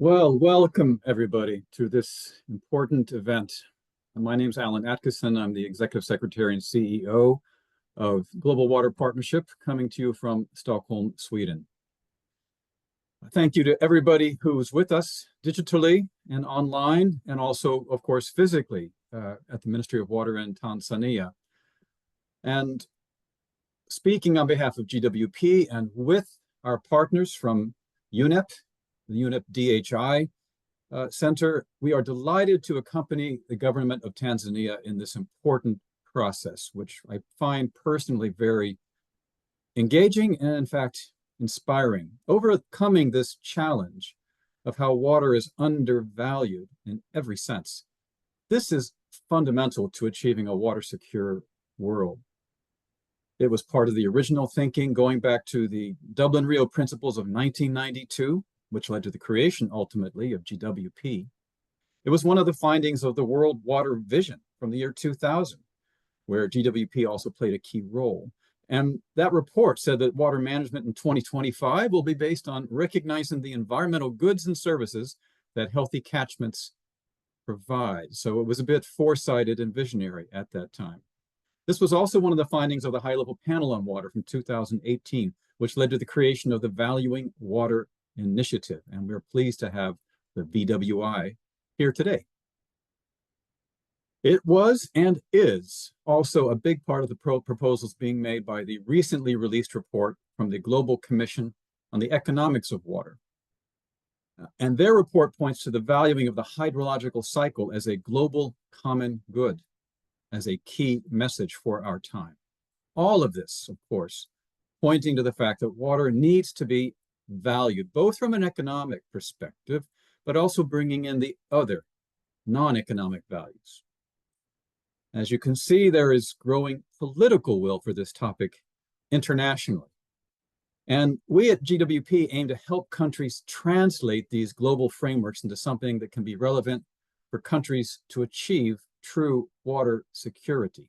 Well, welcome everybody to this important event. My name is Alan Atkinson. I'm the Executive Secretary and CEO of Global Water Partnership, coming to you from Stockholm, Sweden. Thank you to everybody who's with us digitally and online, and also, of course, physically at the Ministry of Water in Tanzania. And speaking on behalf of GWP and with our partners from UNEP, the UNEP DHI Center, we are delighted to accompany the government of Tanzania in this important process, which I find personally very engaging and, in fact, inspiring. Overcoming this challenge of how water is undervalued in every sense. This is fundamental to achieving a water-secure world. It was part of the original thinking going back to the Dublin Rio Principles of 1992, which led to the creation, ultimately, of GWP. It was one of the findings of the World Water Vision from the year 2000, where GWP also played a key role. And that report said that water management in 2025 will be based on recognizing the environmental goods and services that healthy catchments provide. So it was a bit foresighted and visionary at that time. This was also one of the findings of the high-level panel on water from 2018, which led to the creation of the Valuing Water Initiative. And we're pleased to have the VWI here today. It was and is also a big part of the proposals being made by the recently released report from the Global Commission on the Economics of Water. And their report points to the valuing of the hydrological cycle as a global common good, as a key message for our time. All of this, of course, pointing to the fact that water needs to be valued, both from an economic perspective, but also bringing in the other non-economic values. As you can see, there is growing political will for this topic internationally. And we at GWP aim to help countries translate these global frameworks into something that can be relevant for countries to achieve true water security.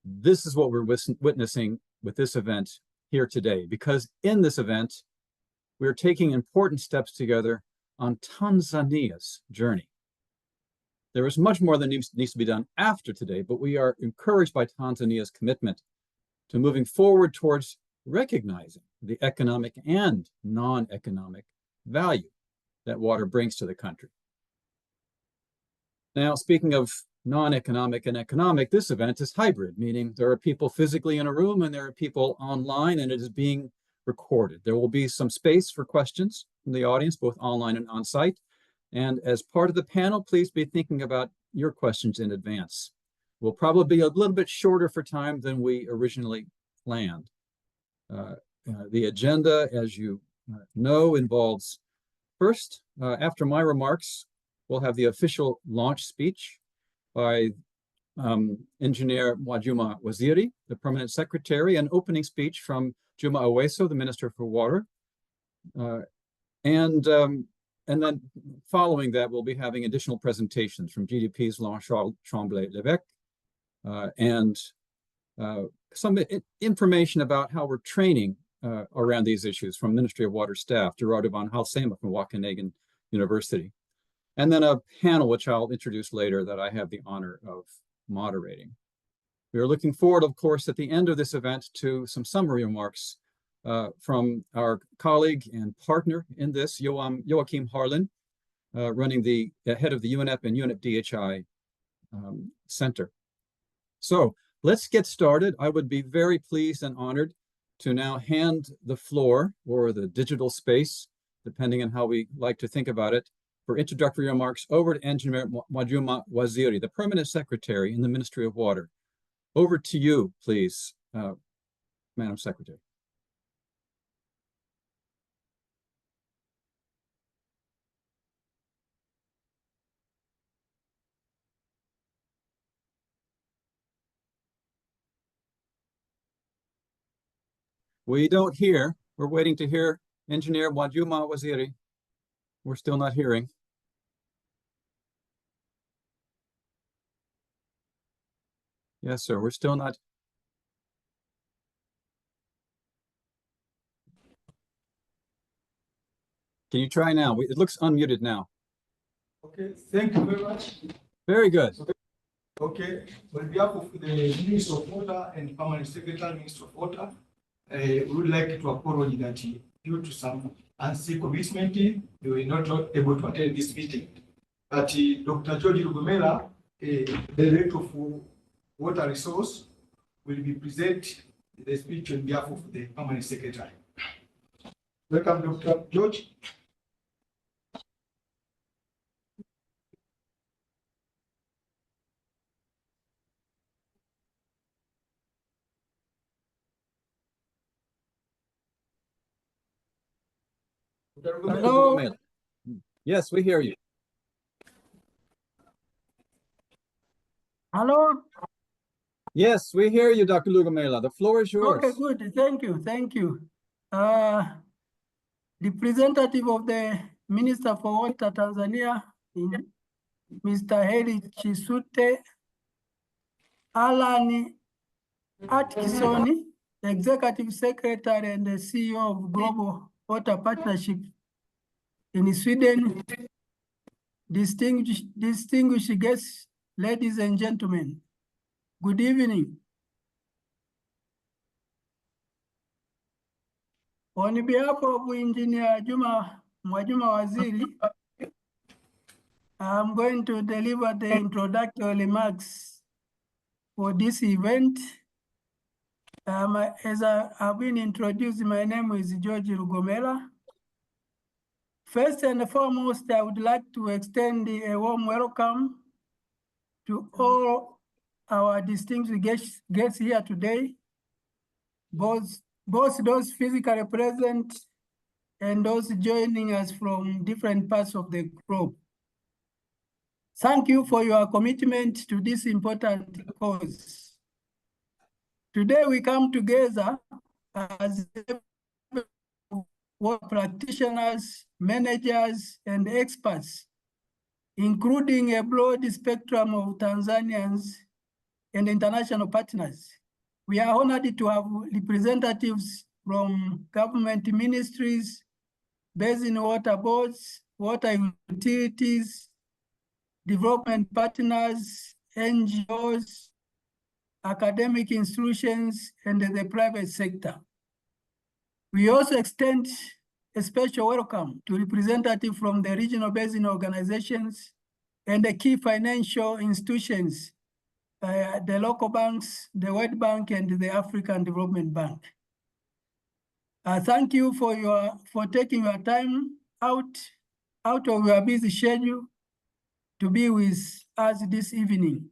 This is what we're witnessing with this event here today, because in this event, we're taking important steps together on Tanzania's journey. There is much more that needs to be done after today, but we are encouraged by Tanzania's commitment to moving forward towards recognizing the economic and non-economic value that water brings to the country. Now, speaking of non-economic and economic, this event is hybrid, meaning there are people physically in a room and there are people online, and it is being recorded. There will be some space for questions from the audience, both online and on-site. And as part of the panel, please be thinking about your questions in advance. We'll probably be a little bit shorter for time than we originally planned. The agenda, as you know, involves first, after my remarks, we'll have the official launch speech by Engineer Mwajuma Waziri, the Permanent Secretary, an opening speech from Juma Aweso, the Minister for Water. And then following that, we'll be having additional presentations from GDP's Jean-Charles Tremblay-Levesque and some information about how we're training around these issues from Ministry of Water staff, Gerardo van Halsema from Wageningen University. And then a panel, which I'll introduce later, that I have the honor of moderating. We are looking forward, of course, at the end of this event to some summary remarks from our colleague and partner in this, Joachim Harlan, running the head of the UNEP and UNEP DHI Center. So let's get started. I would be very pleased and honored to now hand the floor, or the digital space, depending on how we like to think about it, for introductory remarks over to Engineer Mwajuma Waziri, the Permanent Secretary in the Ministry of Water. Over to you, please, Madam Secretary. We don't hear. We're waiting to hear Engineer Mwajuma Waziri. We're still not hearing. Yes, sir, we're still not. Can you try now? It looks unmuted now. Okay, thank you very much. Very good. Okay, on behalf of the Minister of Water and Permanent Secretary, Minister of Water, we would like to apologize that due to some unseen commitment, we were not able to attend this meeting. But Dr. George Lugomela, the Director of Water Resource, will be present the speech on behalf of the Permanent Secretary. Welcome, Dr. George. Hello. Yes, we hear you. Hello. Yes, we hear you, Dr. Lugomela. The floor is yours. Okay, good. Thank you. Thank you. Representative of the Minister for Water Tanzania, Mr. Heri Chisute, Alan Atkinson, Executive Secretary and the CEO of Global Water Partnership in Sweden, distinguished guests, ladies and gentlemen, good evening. On behalf of Engineer Mwajuma Waziri, I'm going to deliver the introductory remarks for this event. As I've been introduced, my name is George Lugomela. First and foremost, I would like to extend a warm welcome to all our distinguished guests here today, both those physically present and those joining us from different parts of the globe. Thank you for your commitment to this important cause. Today we come together as water practitioners, managers, and experts, including a broad spectrum of Tanzanians and international partners. We are honored to have representatives from government ministries, basin water boards, water utilities, development partners, NGOs, academic institutions, and the private sector. We also extend a special welcome to representatives from the regional basin organizations and the key financial institutions, the local banks, the World Bank, and the African Development Bank. Thank you for taking your time out of your busy schedule to be with us this evening.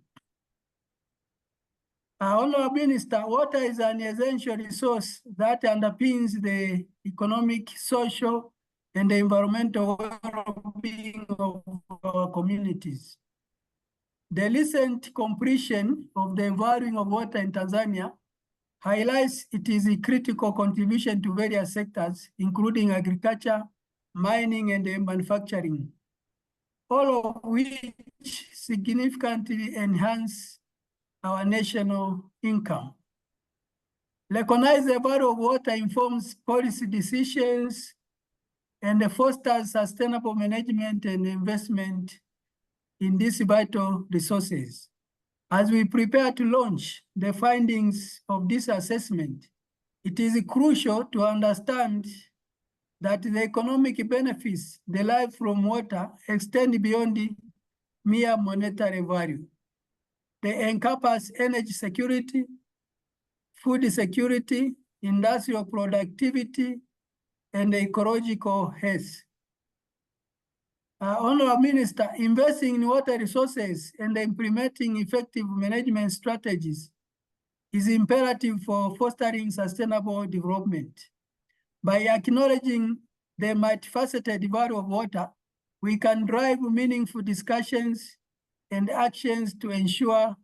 Honorable Minister, water is an essential resource that underpins the economic, social, and the environmental well-being of our communities. The recent completion of the valuing of water in Tanzania highlights its critical contribution to various sectors, including agriculture, mining, and manufacturing, all of which significantly enhance our national income. Recognize the value of water informs policy decisions and fosters sustainable management and investment in these vital resources. As we prepare to launch the findings of this assessment, it is crucial to understand that the economic benefits derived from water extend beyond the mere monetary value. They encompass energy security, food security, industrial productivity, and ecological health. Honorable Minister, investing in water resources and implementing effective management strategies is imperative for fostering sustainable development. By acknowledging the multifaceted value of water, we can drive meaningful discussions and actions to ensure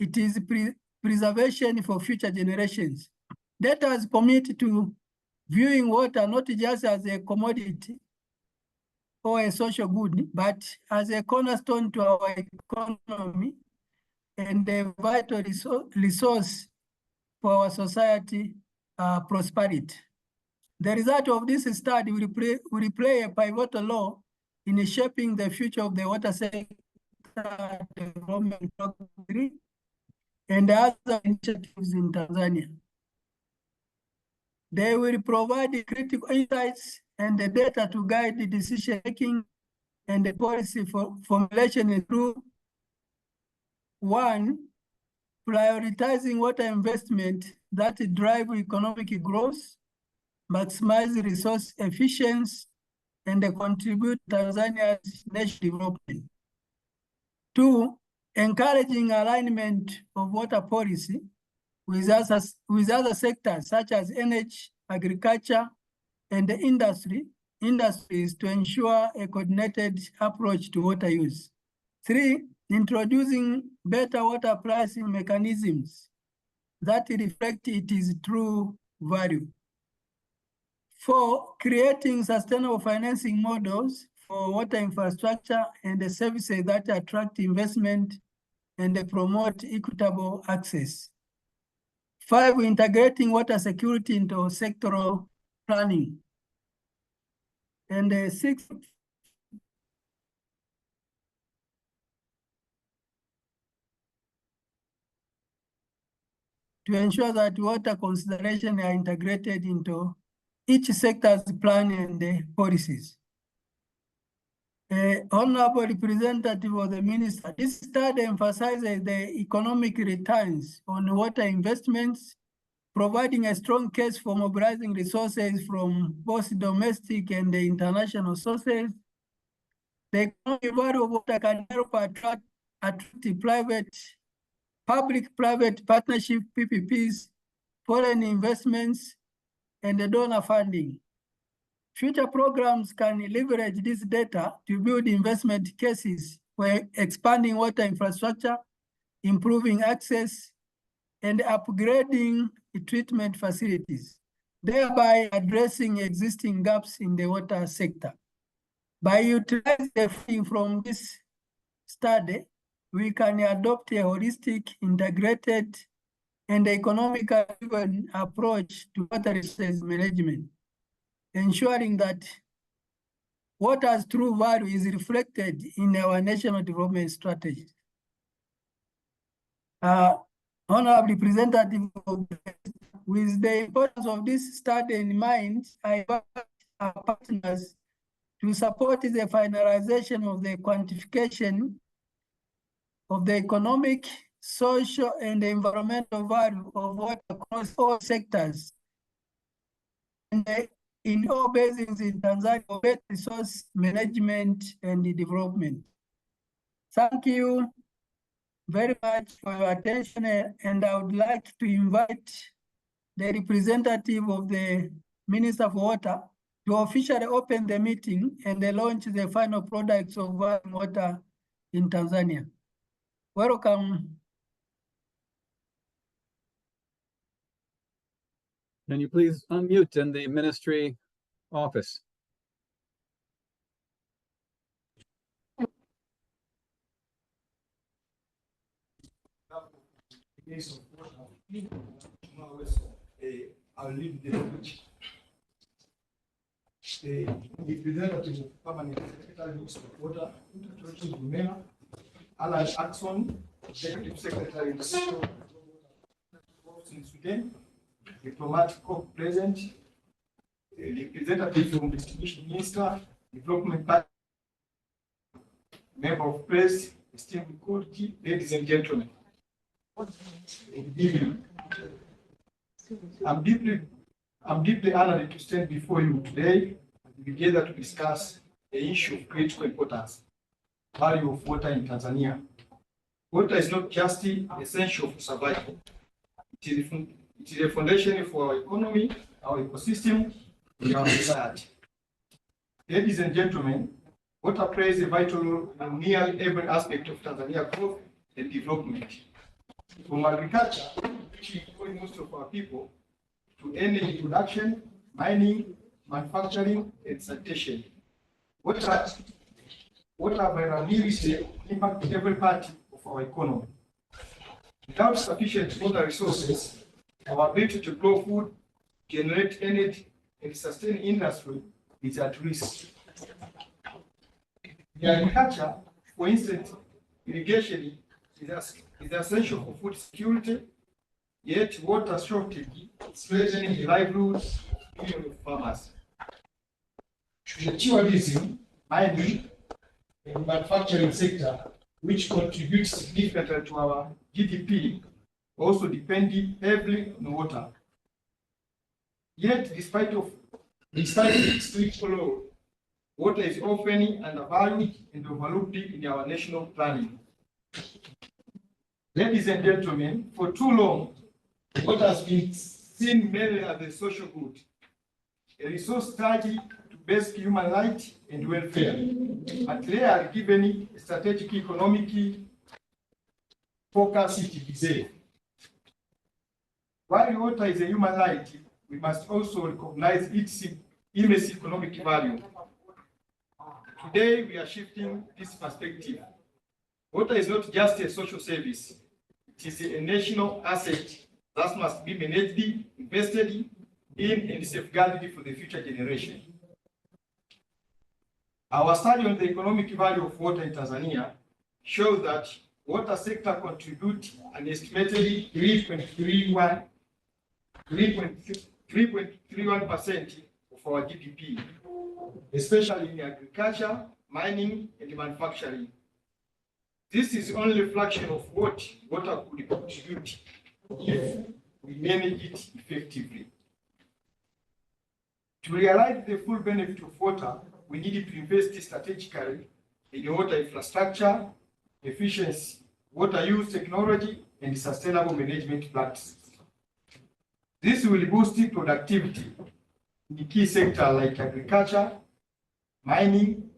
it is preservation for future generations. Let us commit to viewing water not just as a commodity or a social good, but as a cornerstone to our economy and a vital resource for our society prosperity. The result of this study will play a pivotal role in shaping the future of the water sector development program and other initiatives in Tanzania. They will provide critical insights and the data to guide the decision-making and the policy formulation through 1, prioritizing water investment that drive economic growth, maximize resource efficiency, and contribute to Tanzania's national development. 2, encouraging alignment of water policy with other sectors such as energy, agriculture, and the industries to ensure a coordinated approach to water use. 3, introducing better water pricing mechanisms that reflect its true value. 4, creating sustainable financing models for water infrastructure and the services that attract investment and promote equitable access. 5, integrating water security into sectoral planning. And 6, to ensure that water considerations are integrated into each sector's plan and the policies. Honorable representative of the minister, this study emphasizes the economic returns on water investments, providing a strong case for mobilizing resources from both domestic and the international sources. The economic value of water can help attract public-private partnership, PPPs, foreign investments, and the donor funding. Future programs can leverage this data to build investment cases for expanding water infrastructure, improving access, and upgrading the treatment facilities, thereby addressing existing gaps in the water sector. By utilizing the funding from this study, we can adopt a holistic, integrated, and economically driven approach to water resources management, ensuring that water's true value is reflected in our national development strategy. Honorable representative, with the importance of this study in mind, I invite our partners to support the finalization of the quantification of the economic, social, and environmental value of water across all sectors and in all basins in Tanzania for better resource management and development. Thank you very much for your attention, and I would like to invite the representative of the Minister for Water to officially open the meeting and launch the final products of water in Tanzania. Welcome. Can you please unmute in the ministry office? I'll leave the speech. The representative of Permanent Secretary of Water, Alan Axon, Executive Secretary in Sudan, diplomatic corps present, representative from the Distribution Minister, Development Partner, member of press, esteemed court, ladies and gentlemen. I'm deeply honored to stand before you today and together to discuss the issue of critical importance, value of water in Tanzania. Water is not just essential for survival. It is a foundation for our economy, our ecosystem, and our society. Ladies and gentlemen, water plays a vital role in nearly every aspect of Tanzania growth and development. From agriculture, which employs most of our people, to energy production, mining, manufacturing, and sanitation. Water availability impacts every part of our economy. Without sufficient water resources, our ability to grow food, generate energy, and sustained industry is at risk. In agriculture, for instance, irrigation is essential for food security, yet water shortage is threatening the livelihoods of millions of farmers. The tourism, mining, and manufacturing sector, which contributes significantly to our GDP, also depending heavily on water. Yet, despite strict law, water is often undervalued and overlooked in our national planning. Ladies and gentlemen, for too long, water has been seen mainly as a social good, a resource tied to basic human rights and welfare, but rarely given a strategic economic focus it deserves. While water is a human right, we must also recognize its immense economic value. Today, we are shifting this perspective. Water is not just a social service. It is a national asset that must be managed, invested in, and safeguarded for the future generation. Our study on the economic value of water in Tanzania shows that water sector contributes an estimated 3.31% of our GDP, especially in agriculture, mining, and manufacturing. This is only a fraction of what water could contribute if we manage it effectively. To realize the full benefit of water, we need to invest strategically in water infrastructure, efficiency, water use technology, and sustainable management practices. This will boost productivity in key sectors like agriculture, mining,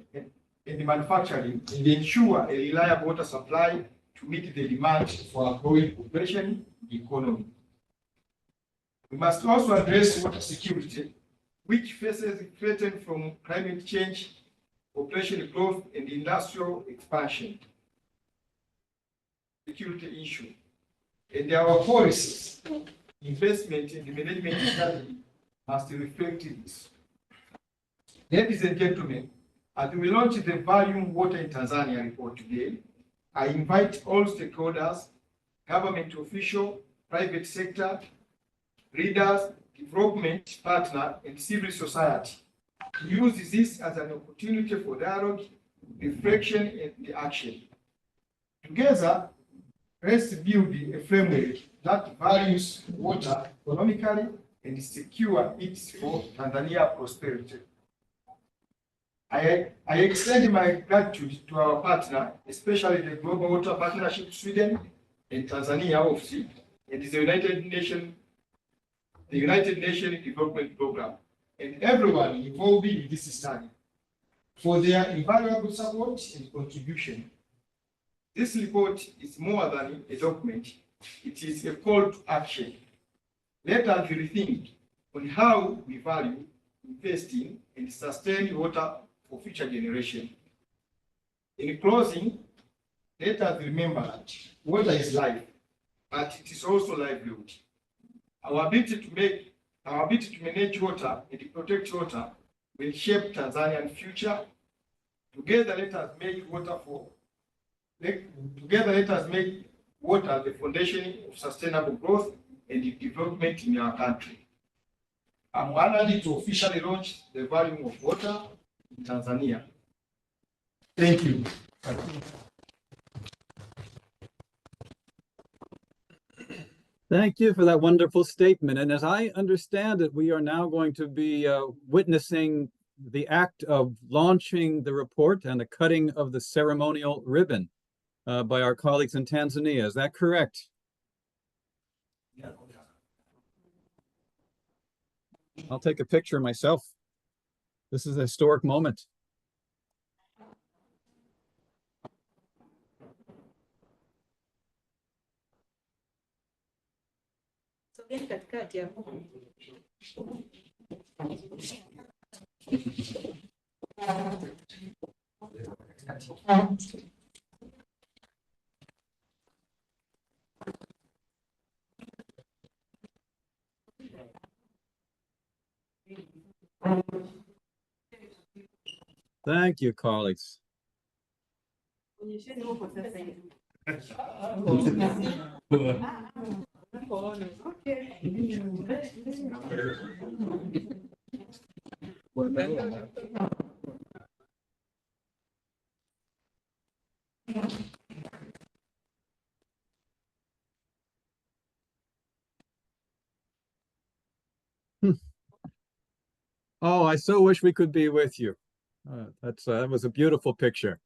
and manufacturing, and ensure a reliable water supply to meet the demand for our growing population economy. We must also address water security, which faces threats from climate change, population growth, and industrial expansion. Security issue. And our policies, investment, and management strategy must reflect this. Ladies and gentlemen, as we launch the Valuing Water in Tanzania report today, I invite all stakeholders, government officials, private sector, leaders, development partners, and civil society to use this as an opportunity for dialogue, reflection, and action. Together, let's build a framework that values water economically and secure it for Tanzania prosperity. I extend my gratitude to our partner, especially the Global Water Partnership Sweden and Tanzania office, and the United Nations Development Programme, and everyone involved in this study for their invaluable support and contribution. This report is more than a document. It is a call to action. Let us rethink on how we value, invest in, and sustain water for future generations. In closing, let us remember that water is life, but it is also livelihood. Our ability to manage water and protect water will shape Tanzanian future. Together, let us make water the foundation of sustainable growth and development in our country. I'm honored to officially launch the Valuing of Water in Tanzania. Thank you. Thank you for that wonderful statement. And as I understand it, we are now going to be witnessing the act of launching the report and the cutting of the ceremonial ribbon by our colleagues in Tanzania. Is that correct? Yeah. I'll take a picture myself. This is a historic moment. Thank you, colleagues. Oh, I so wish we could be with you. That was a beautiful picture,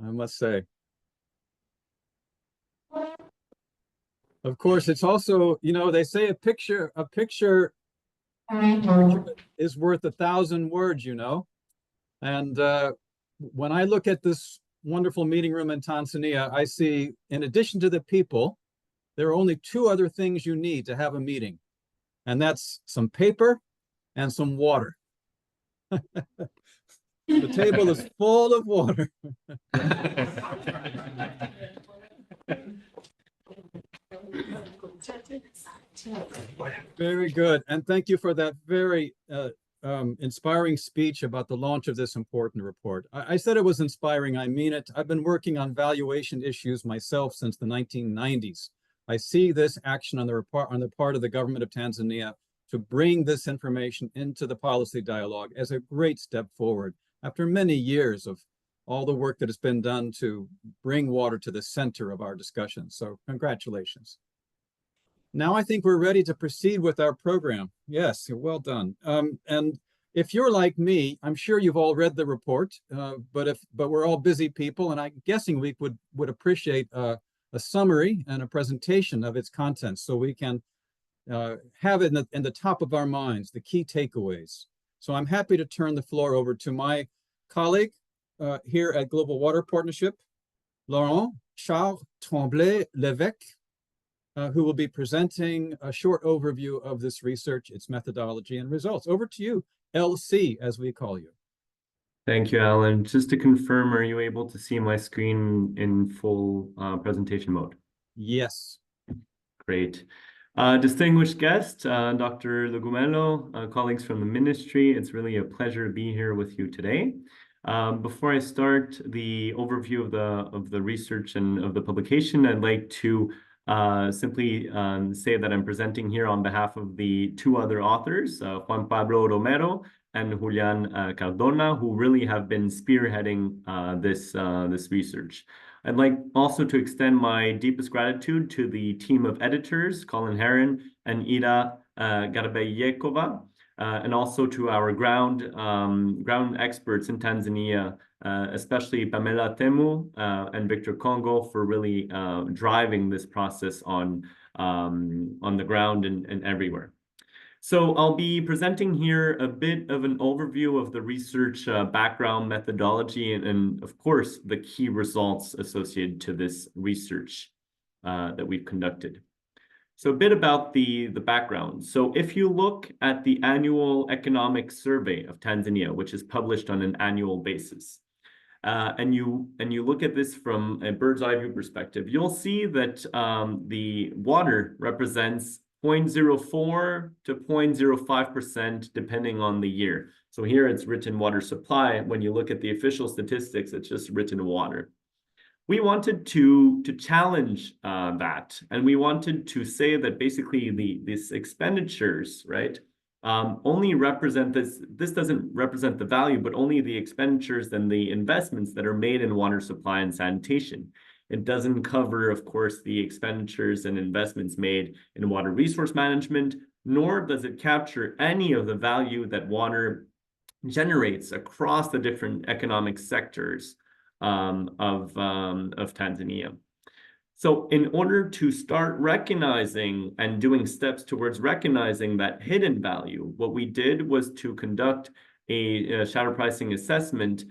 I must say. Of course, it's also, you know, they say a picture is worth 1,000 words, you know. And when I look at this wonderful meeting room in Tanzania, I see, in addition to the people, there are only two other things you need to have a meeting, and that's some paper and some water. The table is full of water. Very good. And thank you for that very inspiring speech about the launch of this important report. I said it was inspiring. I mean it. I've been working on valuation issues myself since the 1990s. I see this action on the part of the government of Tanzania to bring this information into the policy dialogue as a great step forward after many years of all the work that has been done to bring water to the center of our discussion. So congratulations. Now I think we're ready to proceed with our program. Yes, well done. And if you're like me, I'm sure you've all read the report, but we're all busy people, and I'm guessing we would appreciate a summary and a presentation of its contents so we can have it in the top of our minds, the key takeaways. So I'm happy to turn the floor over to my colleague here at Global Water Partnership, Laurent Charles Tremblay-Levesque, who will be presenting a short overview of this research, its methodology and results. Over to you, LC, as we call you. Thank you, Alan. Just to confirm, are you able to see my screen in full presentation mode? Yes. Great. Distinguished guest, Dr. Lugumelo, colleagues from the ministry, it's really a pleasure to be here with you today. Before I start the overview of the research and of the publication, I'd like to simply say that I'm presenting here on behalf of the two other authors, Juan Pablo Romero and Julian Cardona, who really have been spearheading this research. I'd like also to extend my deepest gratitude to the team of editors, Colin Heron and Ida Garbeyekova, and also to our ground experts in Tanzania, especially Pamela Temu and Victor Congo, for really driving this process on the ground and everywhere. So I'll be presenting here a bit of an overview of the research background methodology and of course, the key results associated to this research that we've conducted. So a bit about the background. So if you look at the annual economic survey of Tanzania, which is published on an annual basis, and you look at this from a bird's eye view perspective, you'll see that the water represents 0.04 to 0.05% depending on the year. So here it's written water supply. When you look at the official statistics, it's just written water. We wanted to challenge that, and we wanted to say that basically these expenditures, right, only represent this doesn't represent the value, but only the expenditures and the investments that are made in water supply and sanitation. It doesn't cover, of course, the expenditures and investments made in water resource management, nor does it capture any of the value that water generates across the different economic sectors of Tanzania. So in order to start recognizing and doing steps towards recognizing that hidden value, what we did was to conduct a shadow pricing assessment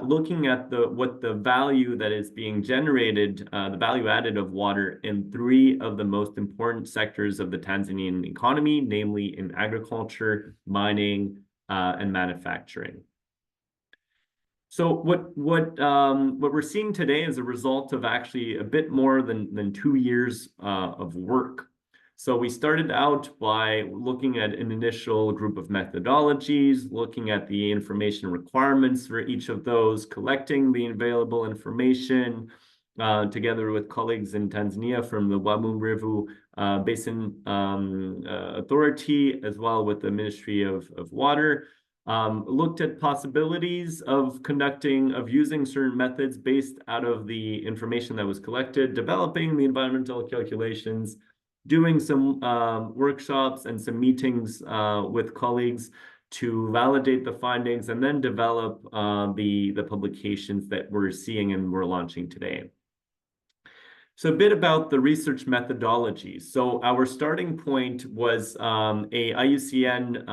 looking at what the value that is being generated, the value added of water in three of the most important sectors of the Tanzanian economy, namely in agriculture, mining, and manufacturing. So what we're seeing today is a result of actually a bit more than 2 years of work. So we started out by looking at an initial group of methodologies, looking at the information requirements for each of those, collecting the available information, together with colleagues in Tanzania from the Wamu Basin Authority, as well with the Ministry of Water. Looked at possibilities of using certain methods based out of the information that was collected, developing the environmental calculations, doing some workshops and some meetings with colleagues to validate the findings, and then develop the publications that we're seeing and we're launching today. So a bit about the research methodology. So our starting point was a IUCN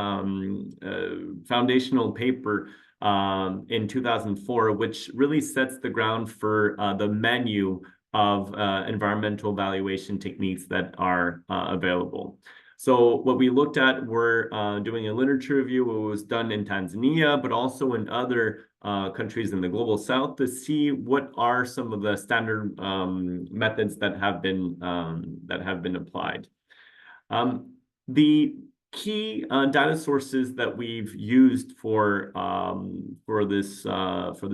foundational paper in 2004, which really sets the ground for the menu of environmental valuation techniques that are available. So what we looked at were doing a literature review, what was done in Tanzania, but also in other countries in the global south, to see what are some of the standard methods that have been applied. The key data sources that we've used for the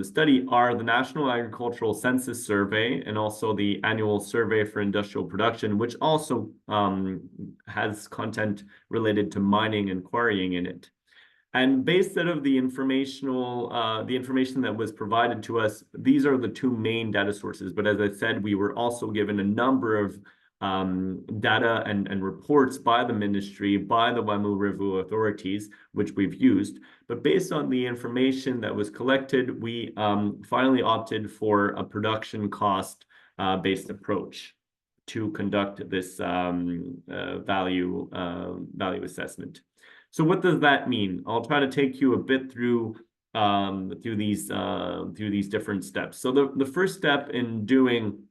study are the National Agricultural Census Survey and also the Annual Survey for Industrial Production, which also has content related to mining and quarrying in it. And based out of the information that was provided to us, these are the two main data sources. But as I said, we were also given a number of data and reports by the ministry, by the Wamu authorities, which we've used. But based on the information that was collected, we finally opted for a production cost based approach to conduct this value assessment. So what does that mean? I'll try to take you a bit through these different steps. So the first step in doing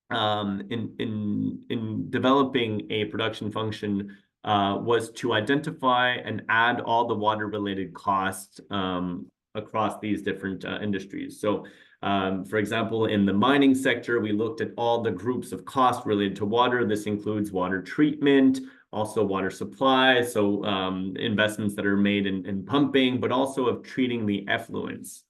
in developing a production function was to identify and add all the water-related costs across these different industries. So, for example, in the mining sector, we looked at all the groups of costs related to water. This includes water treatment, also water supply, so investments that are made in pumping, but also of treating the effluents.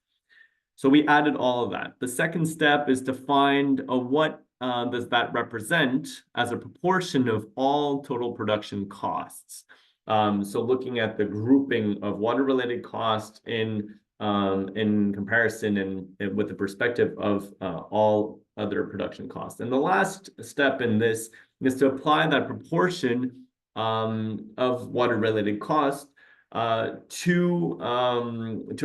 So we added all of that. The second step is to find what does that represent as a proportion of all total production costs. So looking at the grouping of water-related costs in comparison and with the perspective of all other production costs. And the last step in this is to apply that proportion of water-related costs to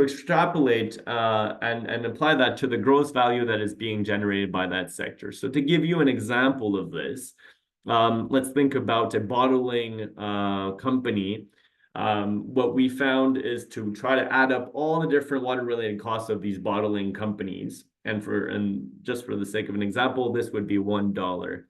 extrapolate and apply that to the gross value that is being generated by that sector. So to give you an example of this, let's think about a bottling company. What we found is to try to add up all the different water-related costs of these bottling companies. And just for the sake of an example, this would be $1.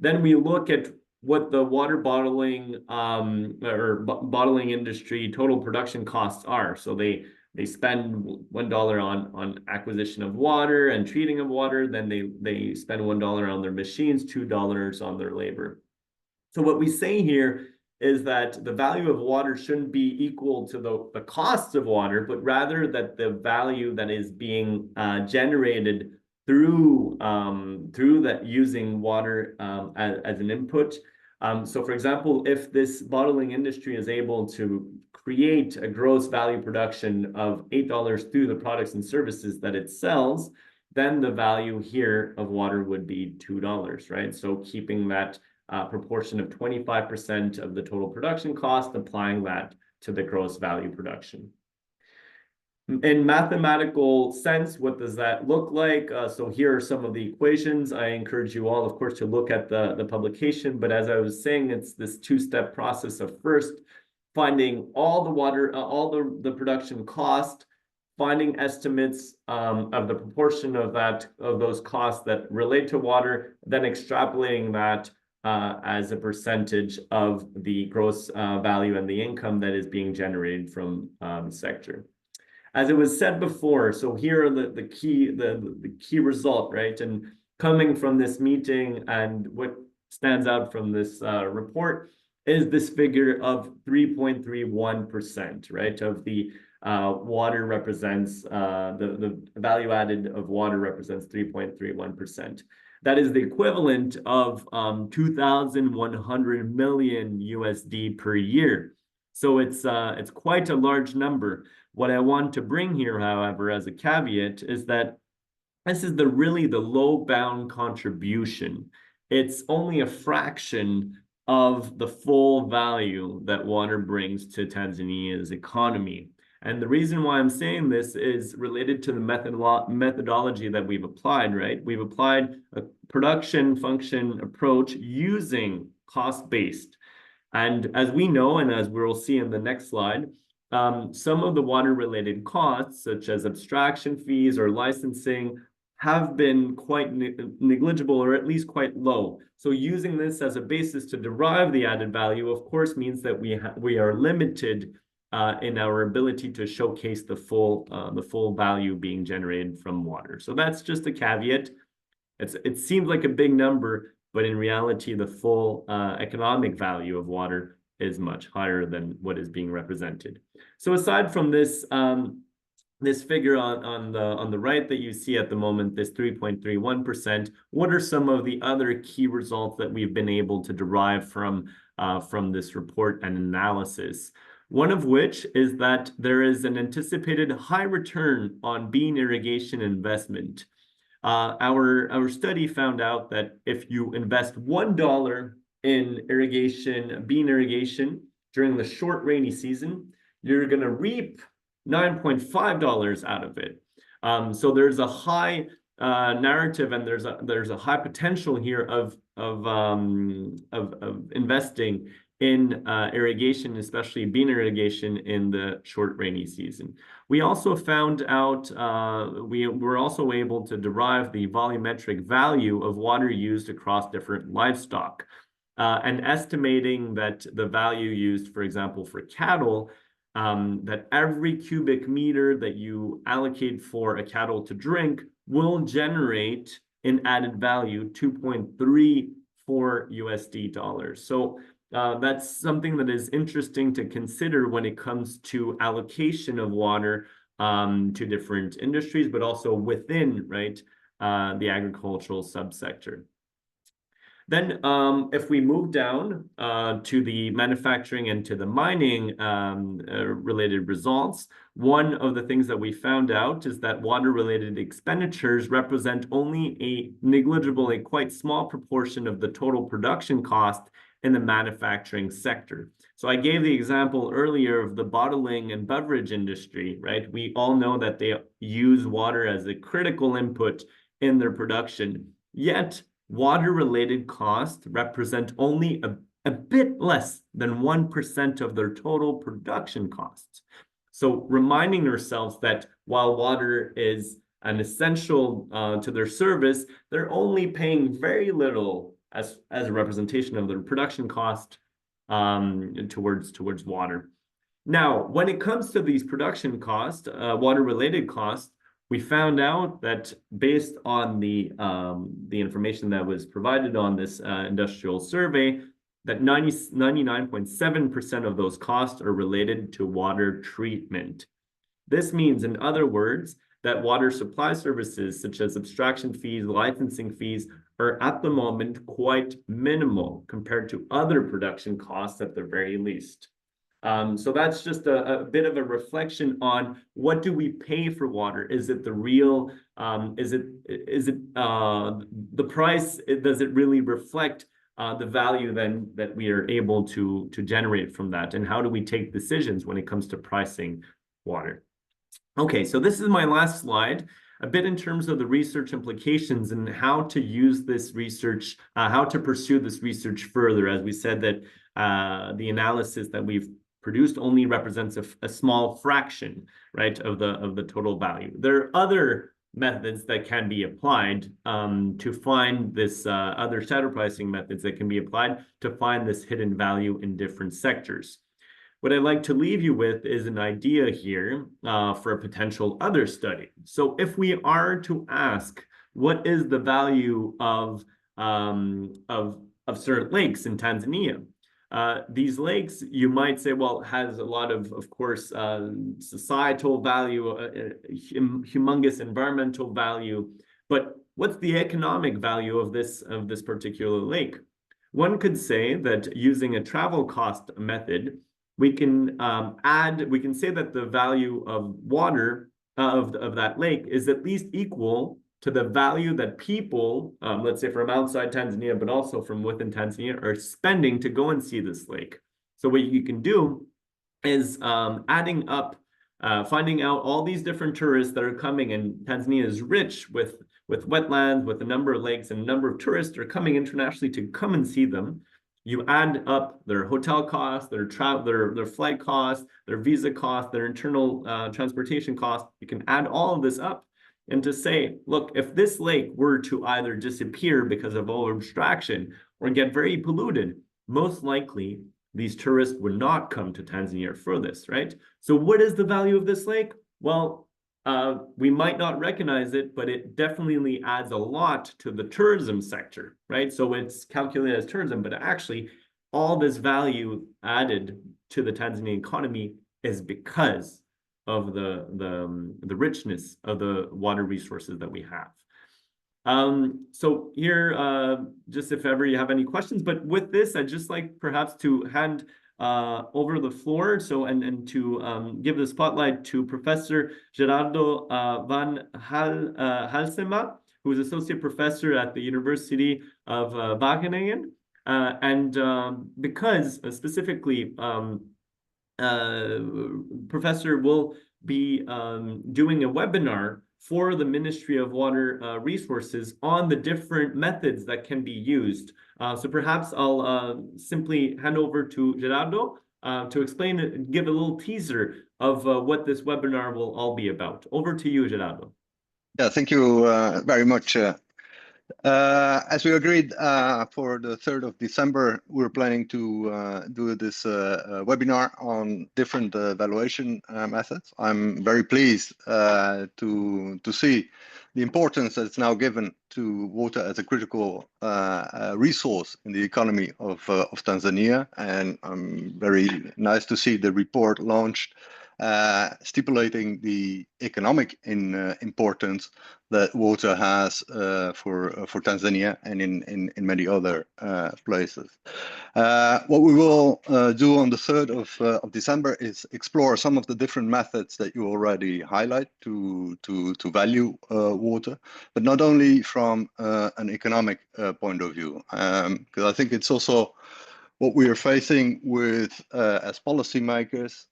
Then we look at what the water bottling bottling industry total production costs are. So they spend $1 on acquisition of water and treating of water. Then they spend $1 on their machines, $2 on their labor. So what we say here is that the value of water shouldn't be equal to the costs of water, but rather that the value that is being generated through that using water as an input. So for example, if this bottling industry is able to create a gross value production of $8 through the products and services that it sells, then the value here of water would be $2, right? So keeping that proportion of 25% of the total production cost, applying that to the gross value production. In mathematical sense, what does that look like? So here are some of the equations. I encourage you all, of course, to look at the publication. But as I was saying, it's this two-step process of first finding all the water, all the production cost, finding estimates of the proportion of those costs that relate to water, then extrapolating that as a percentage of the gross value and the income that is being generated from the sector. As it was said before, so here are the key result, right? And coming from this meeting and what stands out from this report is this figure of 3.31%, right? Of the water represents, the value added of water represents 3.31%. That is the equivalent of 2,100 million USD per year. So it's quite a large number. What I want to bring here, however, as a caveat, is that this is really the low bound contribution. It's only a fraction of the full value that water brings to Tanzania's economy. And the reason why I'm saying this is related to the methodology that we've applied, right? We've applied a production function approach using cost-based. And as we know, and as we'll see in the next slide, some of the water-related costs, such as abstraction fees or licensing, have been quite negligible, or at least quite low. So using this as a basis to derive the added value, of course, means that we are limited in our ability to showcase the full value being generated from water. So that's just a caveat. It seems like a big number, but in reality, the full economic value of water is much higher than what is being represented. So aside from this, this figure on the right that you see at the moment, this 3.31%, what are some of the other key results that we've been able to derive from this report and analysis? One of which is that there is an anticipated high return on bean irrigation investment. Our study found out that if you invest $1 in bean irrigation during the short rainy season, you're going to reap $9.5 out of it. So there's a high narrative, and there's a high potential here of investing in irrigation, especially bean irrigation in the short rainy season. We also found out, we were also able to derive the volumetric value of water used across different livestock, and estimating that the value used, for example, for cattle, that every cubic meter that you allocate for a cattle to drink will generate in added value 2.34 USD dollars. So that's something that is interesting to consider when it comes to allocation of water to different industries, but also within, right, the agricultural subsector. Then if we move down to the manufacturing and to the mining related results, one of the things that we found out is that water-related expenditures represent only a negligible, a quite small proportion of the total production cost in the manufacturing sector. So I gave the example earlier of the bottling and beverage industry, right? We all know that they use water as a critical input in their production, yet water-related costs represent only a bit less than 1% of their total production costs. So reminding ourselves that while water is an essential to their service, they're only paying very little as a representation of their production cost towards water. Now, when it comes to these production costs, water-related costs, we found out that based on the information that was provided on this industrial survey, that 99.7% of those costs are related to water treatment. This means, in other words, that water supply services such as abstraction fees, licensing fees, are at the moment quite minimal compared to other production costs at the very least. So that's just a bit of a reflection on what do we pay for water? Is it the real, is it the price? Does it really reflect the value then that we are able to generate from that? And how do we take decisions when it comes to pricing water? Okay, so this is my last slide, a bit in terms of the research implications and how to use this research, how to pursue this research further. As we said, that the analysis that we've produced only represents a small fraction, right, of the total value. There are other methods that can be applied to find this, other shadow pricing methods that can be applied to find this hidden value in different sectors. What I'd like to leave you with is an idea here for a potential other study. So if we are to ask, what is the value of certain lakes in Tanzania. These lakes, you might say, well, has a lot of course, societal value, humongous environmental value, but what's the economic value of this particular lake? One could say that using a travel cost method, we can say that the value of water of that lake is at least equal to the value that people, let's say from outside Tanzania, but also from within Tanzania, are spending to go and see this lake. So what you can do is adding up, finding out all these different tourists that are coming, and Tanzania is rich with wetlands, with a number of lakes, and a number of tourists are coming internationally to come and see them. You add up their hotel costs, their flight costs, their visa costs, their internal transportation costs. You can add all of this up and to say, look, if this lake were to either disappear because of over abstraction or get very polluted, most likely these tourists would not come to Tanzania for this, right? So what is the value of this lake? Well, we might not recognize it, but it definitely adds a lot to the tourism sector, right? So it's calculated as tourism, but actually all this value added to the Tanzanian economy is because of the richness of the water resources that we have. So here, just if ever you have any questions, but with this, I'd just like perhaps to hand over the floor, so and to give the spotlight to Professor Gerardo van Halsema, who is Associate Professor at the University of Wageningen. Because specifically, Professor will be doing a webinar for the Ministry of Water Resources on the different methods that can be used. So perhaps I'll simply hand over to Gerardo to explain and give a little teaser of what this webinar will all be about. Over to you, Gerardo. Yeah, thank you very much. As we agreed for the 3rd of December, we're planning to do this webinar on different valuation methods. I'm very pleased to see the importance that's now given to water as a critical resource in the economy of Tanzania, and I'm very nice to see the report launched stipulating the economic importance that water has for Tanzania and in many other places. What we will do on the 3rd of December is explore some of the different methods that you already highlight to value water, but not only from an economic point of view, because I think it's also what we are facing with as policymakers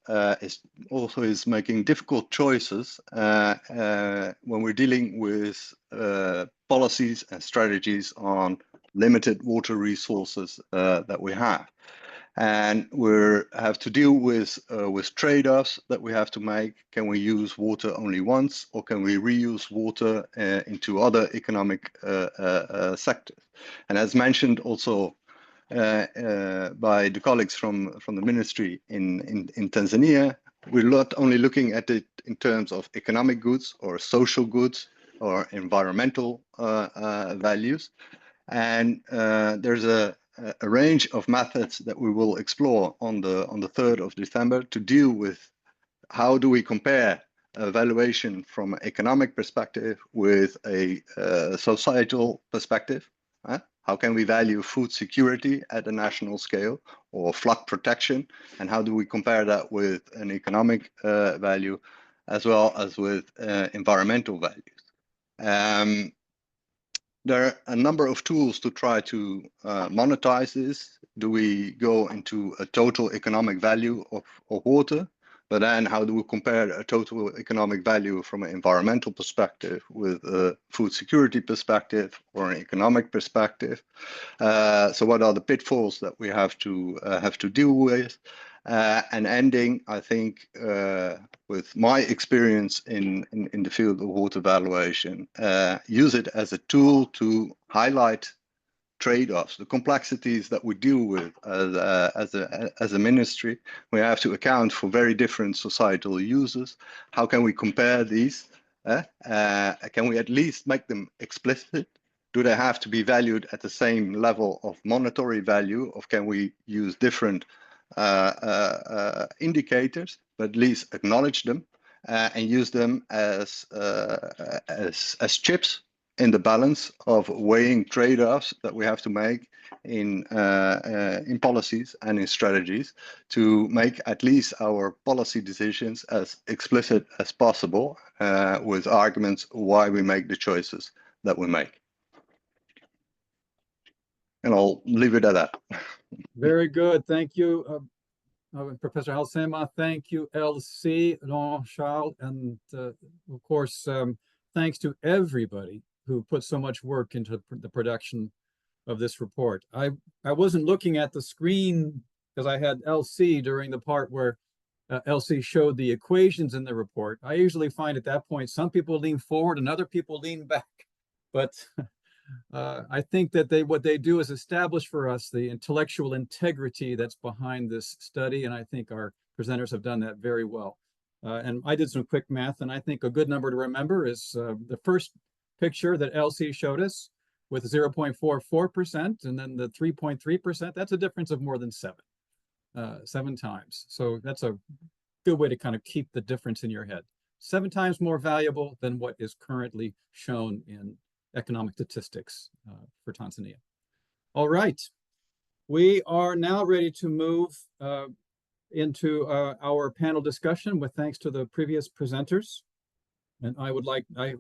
is making difficult choices when we're dealing with policies and strategies on limited water resources that we have. And we have to deal with trade-offs that we have to make. Can we use water only once, or can we reuse water into other economic sectors? And as mentioned also by the colleagues from the ministry in Tanzania, we're not only looking at it in terms of economic goods or social goods or environmental values. And there's a range of methods that we will explore on the 3rd of December to deal with how do we compare valuation from an economic perspective with a societal perspective. How can we value food security at a national scale, or flood protection? And how do we compare that with an economic value as well as with environmental values? There are a number of tools to try to monetize this. Do we go into a total economic value of water? But then how do we compare a total economic value from an environmental perspective with a food security perspective or an economic perspective? So what are the pitfalls that we have to deal with? And ending, I think, with my experience in the field of water valuation, use it as a tool to highlight trade-offs, the complexities that we deal with as a ministry. We have to account for very different societal uses. How can we compare these? Can we at least make them explicit do they have to be valued at the same level of monetary value, or can we use different indicators, but at least acknowledge them and use them as chips in the balance of weighing trade-offs that we have to make in policies and in strategies to make at least our policy decisions as explicit as possible with arguments why we make the choices that we make. And I'll leave it at that. Very good. Thank you, Professor Halsema. Thank you, LC, Laurent, Charles, and of course, thanks to everybody who put so much work into the production of this report. I wasn't looking at the screen because I had LC during the part where LC showed the equations in the report. I usually find at that point, some people lean forward and other people lean back. But I think that what they do is establish for us the intellectual integrity that's behind this study. And I think our presenters have done that very well. And I did some quick math, and I think a good number to remember is the first picture that LC showed us with 0.44%, and then the 3.3%, that's a difference of more than seven times. So that's a good way to kind of keep the difference in your head. 7 times more valuable than what is currently shown in economic statistics for Tanzania. All right, we are now ready to move into our panel discussion with thanks to the previous presenters. And I would like, there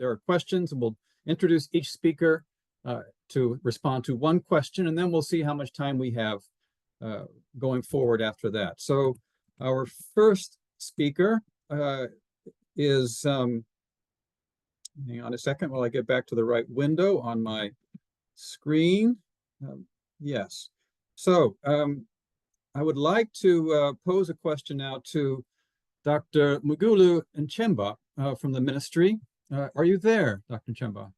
are questions, and we'll introduce each speaker to respond to one question, and then we'll see how much time we have going forward after that. So our first speaker is, hang on a second while I get back to the right window on my screen. Yes. So I would like to pose a question now to Dr. Mugulu Nchemba from the ministry. Are you there, Dr. Nchemba?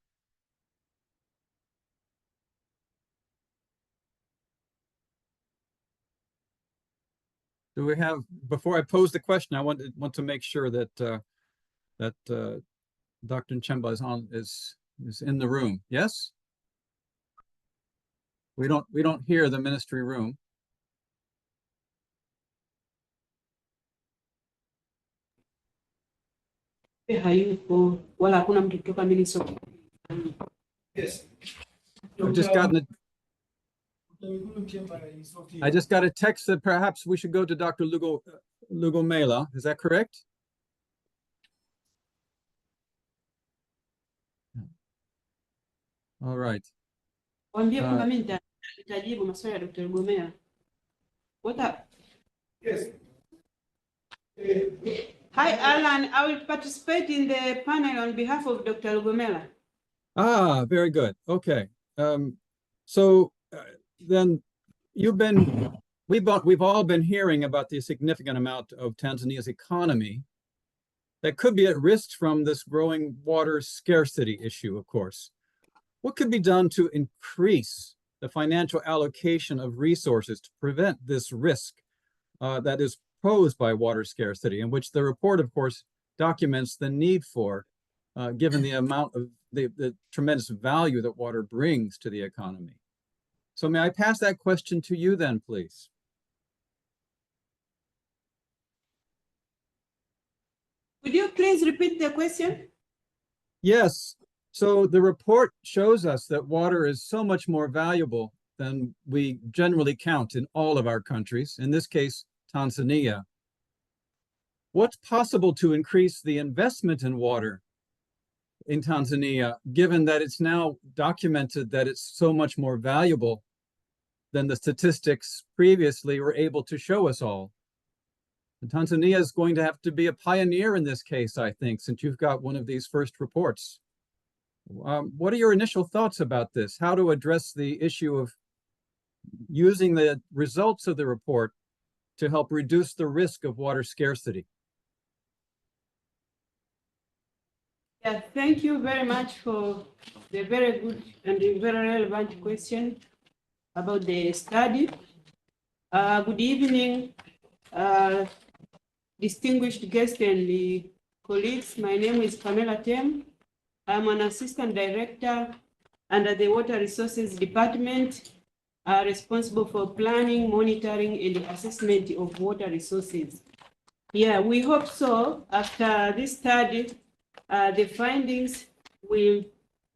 Do we have, before I pose the question, I want to make sure that Dr. Nchemba is in the room. Yes? We don't hear the ministry room. Hayupo wala hakuna mtu kutoka Minnesota. Yes. I just got a text that perhaps we should go to Dr. Lugomela. Is that correct? All right. Waambie kwamba mimi nitajibu maswali ya Dr. Lugomela. What up? Yes. Hi, Alan. I will participate in the panel on behalf of Dr. Lugomela. Ah, very good. Okay. So then we've all been hearing about the significant amount of Tanzania's economy that could be at risk from this growing water scarcity issue, of course. What could be done to increase the financial allocation of resources to prevent this risk that is posed by water scarcity, in which the report, of course, documents the need for, given the amount of the tremendous value that water brings to the economy. So may I pass that question to you then, please? Would you please repeat the question? Yes. So the report shows us that water is so much more valuable than we generally count in all of our countries, in this case, Tanzania. What's possible to increase the investment in water in Tanzania, given that it's now documented that it's so much more valuable than the statistics previously were able to show us all? And Tanzania is going to have to be a pioneer in this case, I think, since you've got one of these first reports. What are your initial thoughts about this? How to address the issue of using the results of the report to help reduce the risk of water scarcity? Yeah, thank you very much for the very good and very relevant question about the study. Good evening, distinguished guests and colleagues. My name is Pamela Tem. I'm an assistant director under the Water Resources Department, responsible for planning, monitoring, and assessment of water resources. Yeah, we hope so. After this study, the findings will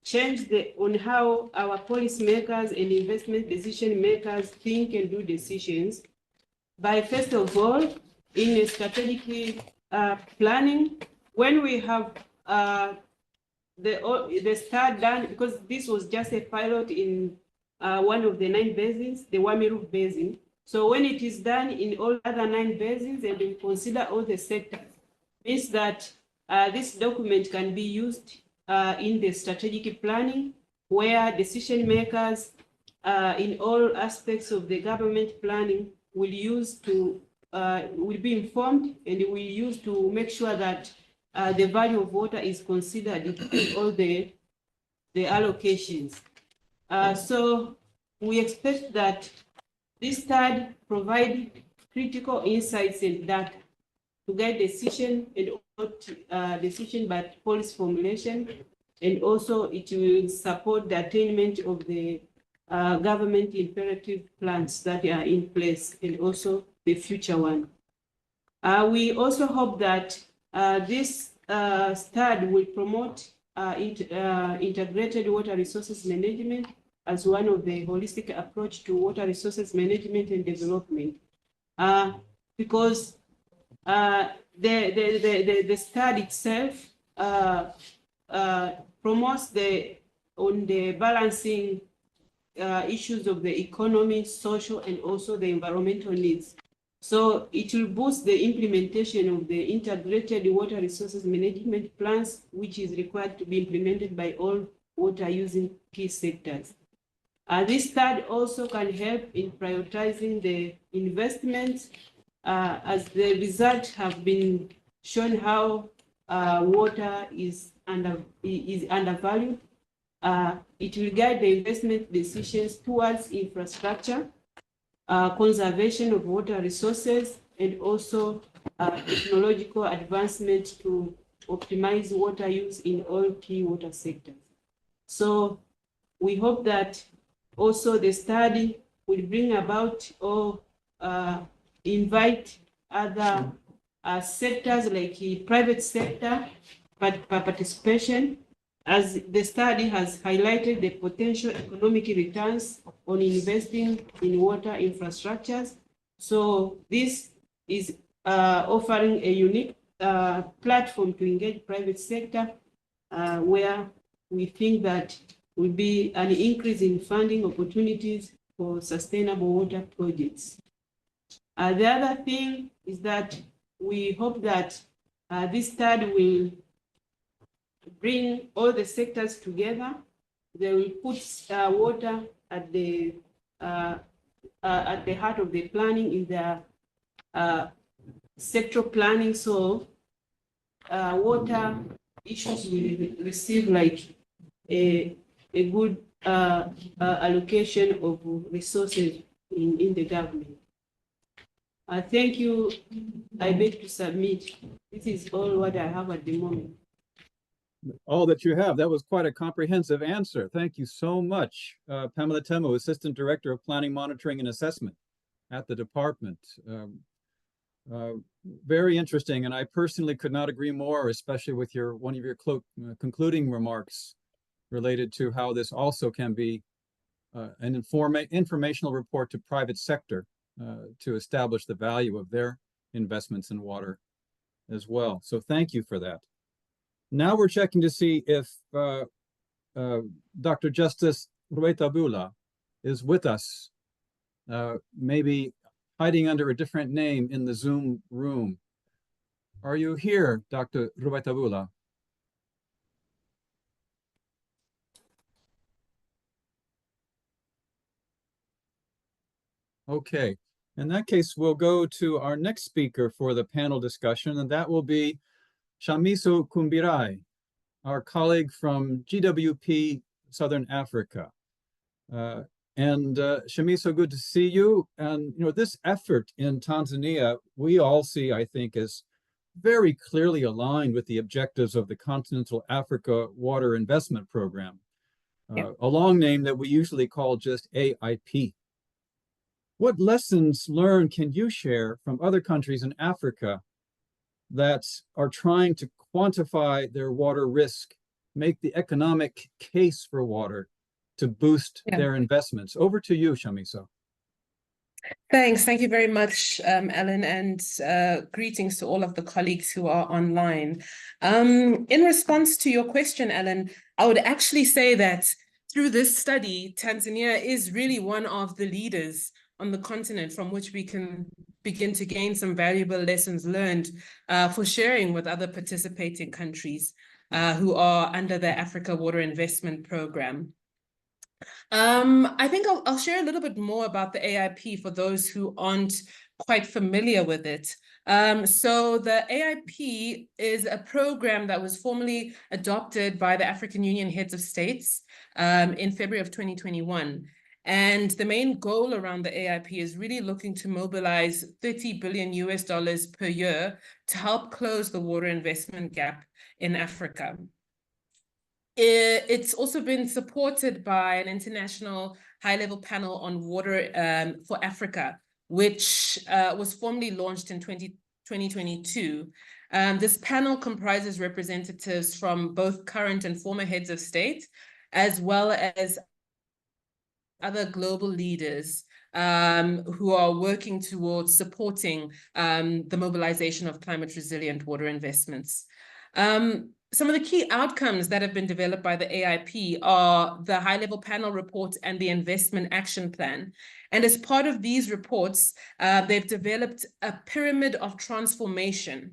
change on how our policymakers and investment decision makers think and do decisions. By first of all, in a strategic planning, when we have the start done, because this was just a pilot in one of the 9 basins, the Wamiru Basin. So when it is done in all other 9 basins and we consider all the sectors, means that this document can be used in the strategic planning, where decision makers in all aspects of the government planning will be informed and will use to make sure that the value of water is considered in all the allocations. So we expect that this study provide critical insights and data to guide decision and decision but policy formulation, and also it will support the attainment of the government imperative plans that are in place and also the future one. We also hope that this study will promote integrated water resources management as one of the holistic approach to water resources management and development, because the study itself promotes on the balancing issues of the economy, social, and also the environmental needs. So it will boost the implementation of the integrated water resources management plans, which is required to be implemented by all water using key sectors. This study also can help in prioritizing the investments, as the results have been shown how water is undervalued. It will guide the investment decisions towards infrastructure, conservation of water resources, and also technological advancement to optimize water use in all key water sectors. So we hope that also the study will bring about or invite other sectors like the private sector participation, as the study has highlighted the potential economic returns on investing in water infrastructures. So this is offering a unique platform to engage private sector, where we think that will be an increase in funding opportunities for sustainable water projects. The other thing is that we hope that this study will bring all the sectors together. They will put water at the heart of the planning in the sectoral planning. So water issues will receive like a good allocation of resources in the government. Thank you. I beg to submit. This is all what I have at the moment. All that you have. That was quite a comprehensive answer. Thank you so much. Pamela Temo, Assistant Director of Planning, Monitoring, and Assessment at the department. Very interesting, and I personally could not agree more, especially with one of your concluding remarks related to how this also can be an informational report to private sector to establish the value of their investments in water as well. So thank you for that. Now we're checking to see if Dr. Justice Ruetabula is with us, maybe hiding under a different name in the Zoom room. Are you here, Dr. Ruetabula? Okay, in that case, we'll go to our next speaker for the panel discussion, and that will be Shamiso Kumbirai, our colleague from GWP Southern Africa. Shamiso, good to see you. And this effort in Tanzania, we all see, I think, is very clearly aligned with the objectives of the Continental Africa Water Investment Program. a long name that we usually call just AIP. What lessons learned can you share from other countries in Africa that are trying to quantify their water risk, make the economic case for water to boost their investments? Over to you, Shamiso. Thanks. Thank you very much, Alan, and greetings to all of the colleagues who are online. In response to your question, Alan, I would actually say that through this study, Tanzania is really one of the leaders on the continent from which we can begin to gain some valuable lessons learned for sharing with other participating countries who are under the Africa Water Investment Programme. I think I'll share a little bit more about the AIP for those who aren't quite familiar with it. So the AIP is a program that was formally adopted by the African Union heads of states in February of 2021. And the main goal around the AIP is really looking to mobilize $30 billion per year to help close the water investment gap in Africa. It's also been supported by an international high-level panel on water for Africa, which was formally launched in 2022. This panel comprises representatives from both current and former heads of state, as well as other global leaders who are working towards supporting the mobilization of climate-resilient water investments. Some of the key outcomes that have been developed by the AIP are the high-level panel report and the investment action plan. And as part of these reports, they've developed a pyramid of transformation.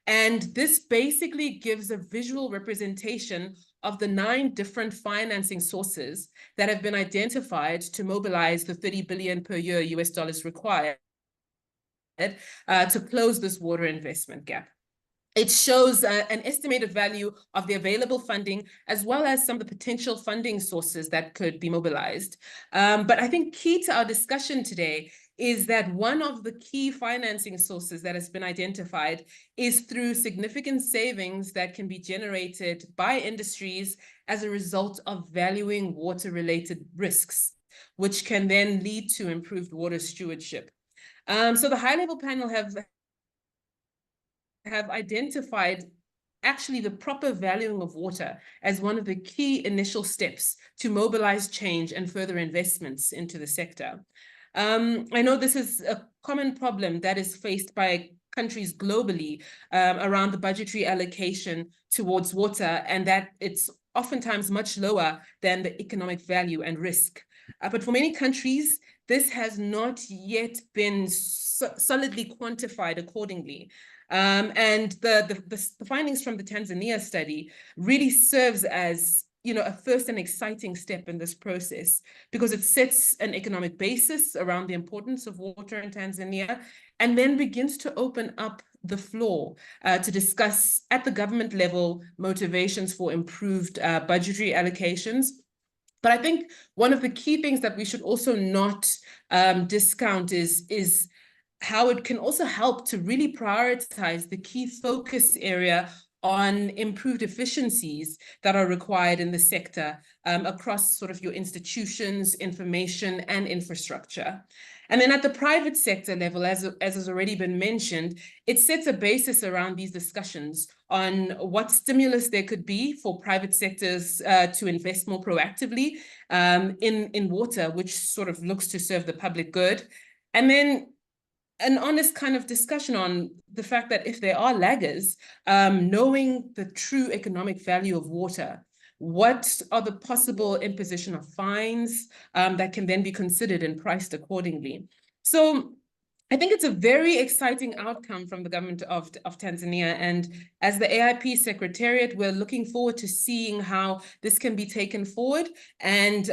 And this basically gives a visual representation of the 9 different financing sources that have been identified to mobilize the $30 billion per year US dollars required to close this water investment gap. It shows an estimated value of the available funding, as well as some of the potential funding sources that could be mobilized. But I think key to our discussion today is that one of the key financing sources that has been identified is through significant savings that can be generated by industries as a result of valuing water-related risks, which can then lead to improved water stewardship. So the high-level panel have identified actually the proper valuing of water as one of the key initial steps to mobilize change and further investments into the sector. I know this is a common problem that is faced by countries globally around the budgetary allocation towards water, and that it's oftentimes much lower than the economic value and risk. But for many countries, this has not yet been solidly quantified accordingly. And the findings from the Tanzania study really serves as a first and exciting step in this process, because it sets an economic basis around the importance of water in Tanzania, and then begins to open up the floor to discuss at the government level motivations for improved budgetary allocations. But I think one of the key things that we should also not discount is how it can also help to really prioritize the key focus area on improved efficiencies that are required in the sector across sort of your institutions, information, and infrastructure. And then at the private sector level, as has already been mentioned, it sets a basis around these discussions on what stimulus there could be for private sectors to invest more proactively in water, which sort of looks to serve the public good. And then an honest kind of discussion on the fact that if there are laggers, knowing the true economic value of water, what are the possible imposition of fines that can then be considered and priced accordingly? So I think it's a very exciting outcome from the government of Tanzania. And as the AIP Secretariat, we're looking forward to seeing how this can be taken forward. And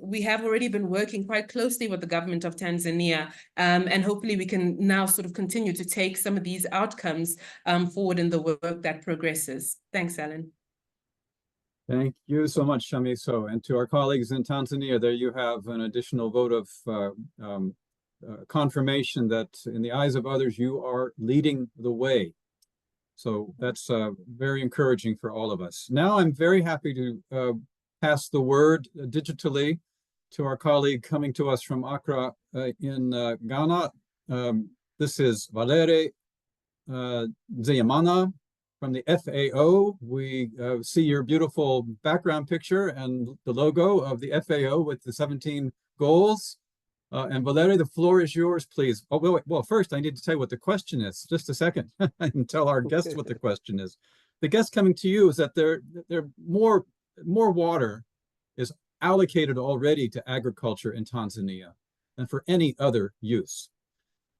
we have already been working quite closely with the government of Tanzania. And hopefully we can now sort of continue to take some of these outcomes forward in the work that progresses. Thanks, Alan. Thank you so much, Shamiso. And to our colleagues in Tanzania, there you have an additional vote of confirmation that in the eyes of others, you are leading the way. So that's very encouraging for all of us. Now I'm very happy to pass the word digitally to our colleague coming to us from Accra in Ghana. This is Valere Nzeyimana from the FAO. We see your beautiful background picture and the logo of the FAO with the 17 goals. And Valerie, the floor is yours, please. Oh, wait, well, first I need to tell you what the question is. Just a second, and tell our guests what the question is. The guest coming to you is that there more water is allocated already to agriculture in Tanzania than for any other use.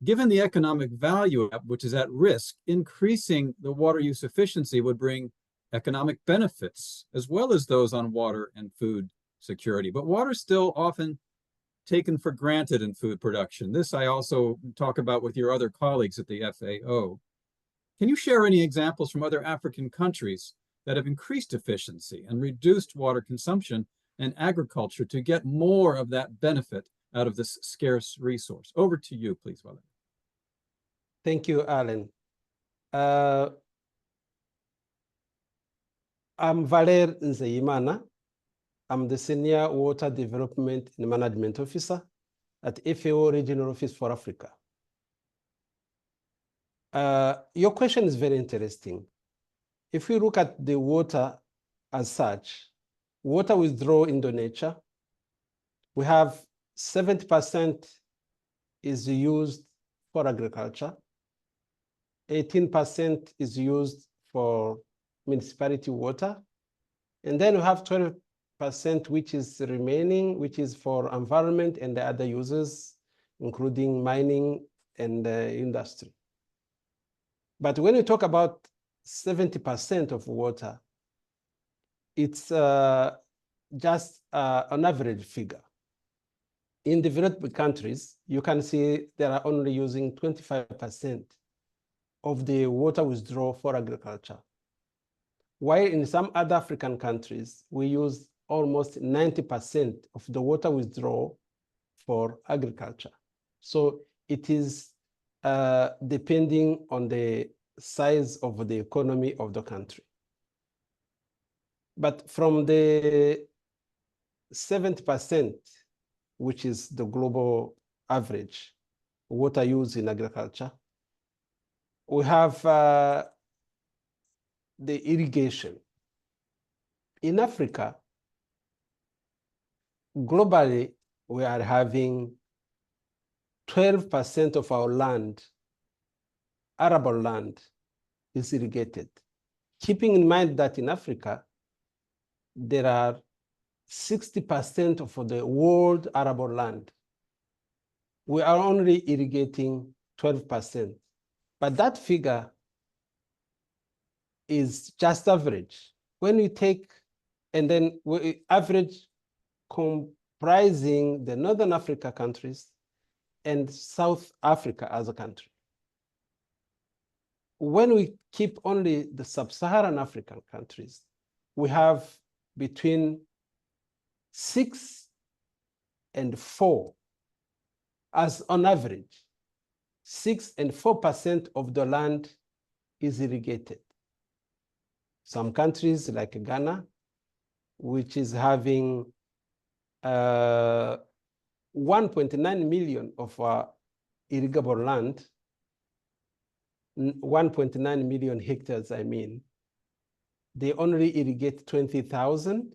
Given the economic value, which is at risk, increasing the water use efficiency would bring economic benefits, as well as those on water and food security. But water is still often taken for granted in food production. This I also talk about with your other colleagues at the FAO. Can you share any examples from other African countries that have increased efficiency and reduced water consumption in agriculture to get more of that benefit out of this scarce resource? Over to you, please, Valerie. Thank you, Alan. I'm Valere Nzeyimana. I'm the Senior Water Development and Management Officer at FAO Regional Office for Africa. Your question is very interesting. If we look at the water as such, water withdrawal into nature, we have 70% is used for agriculture, 18% is used for municipality water, and then we have 12% which is remaining, which is for environment and the other uses, including mining and industry. But when we talk about 70% of water, it's just an average figure. In developed countries, you can see they are only using 25% of the water withdrawal for agriculture. While in some other African countries, we use almost 90% of the water withdrawal for agriculture. So it is depending on the size of the economy of the country. But from the 70%, which is the global average water use in agriculture, we have the irrigation. In Africa, globally, we are having 12% of our land, arable land, is irrigated. Keeping in mind that in Africa, there are 60% of the world arable land. We are only irrigating 12%. But that figure is just average. When we take, and then we average comprising the Northern Africa countries and South Africa as a country. When we keep only the sub-Saharan African countries, we have between 6 and 4 as on average. 6 and 4% of the land is irrigated. Some countries like Ghana, which is having 1.9 million of irrigable land, 1.9 million hectares, I mean, they only irrigate 20,000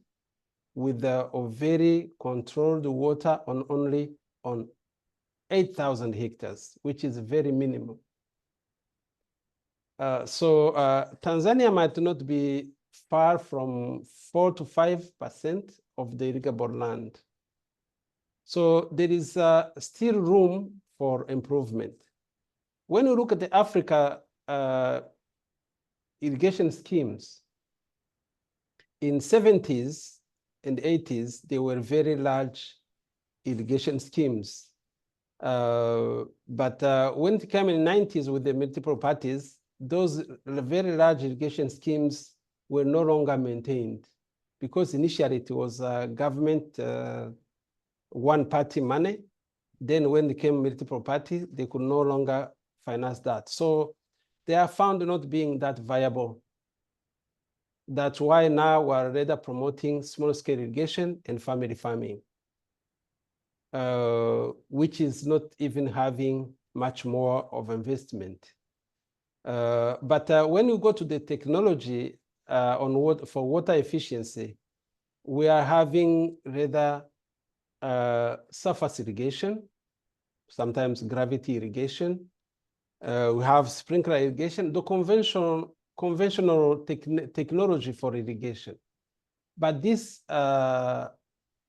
with a very controlled water on only on 8,000 hectares, which is very minimum. So Tanzania might not be far from 4 to 5% of the irrigable land. So there is still room for improvement. When you look at the Africa irrigation schemes, in 70s and 80s, they were very large irrigation schemes. But when it came in the 90s with the multiple parties, those very large irrigation schemes were no longer maintained because initially it was government one-party money. Then when it came multiple party, they could no longer finance that. So they are found not being that viable That's why now we're rather promoting small-scale irrigation and family farming, which is not even having much more of investment. But when you go to the technology for water efficiency, we are having rather surface irrigation, sometimes gravity irrigation. We have sprinkler irrigation, the conventional technology for irrigation. But this water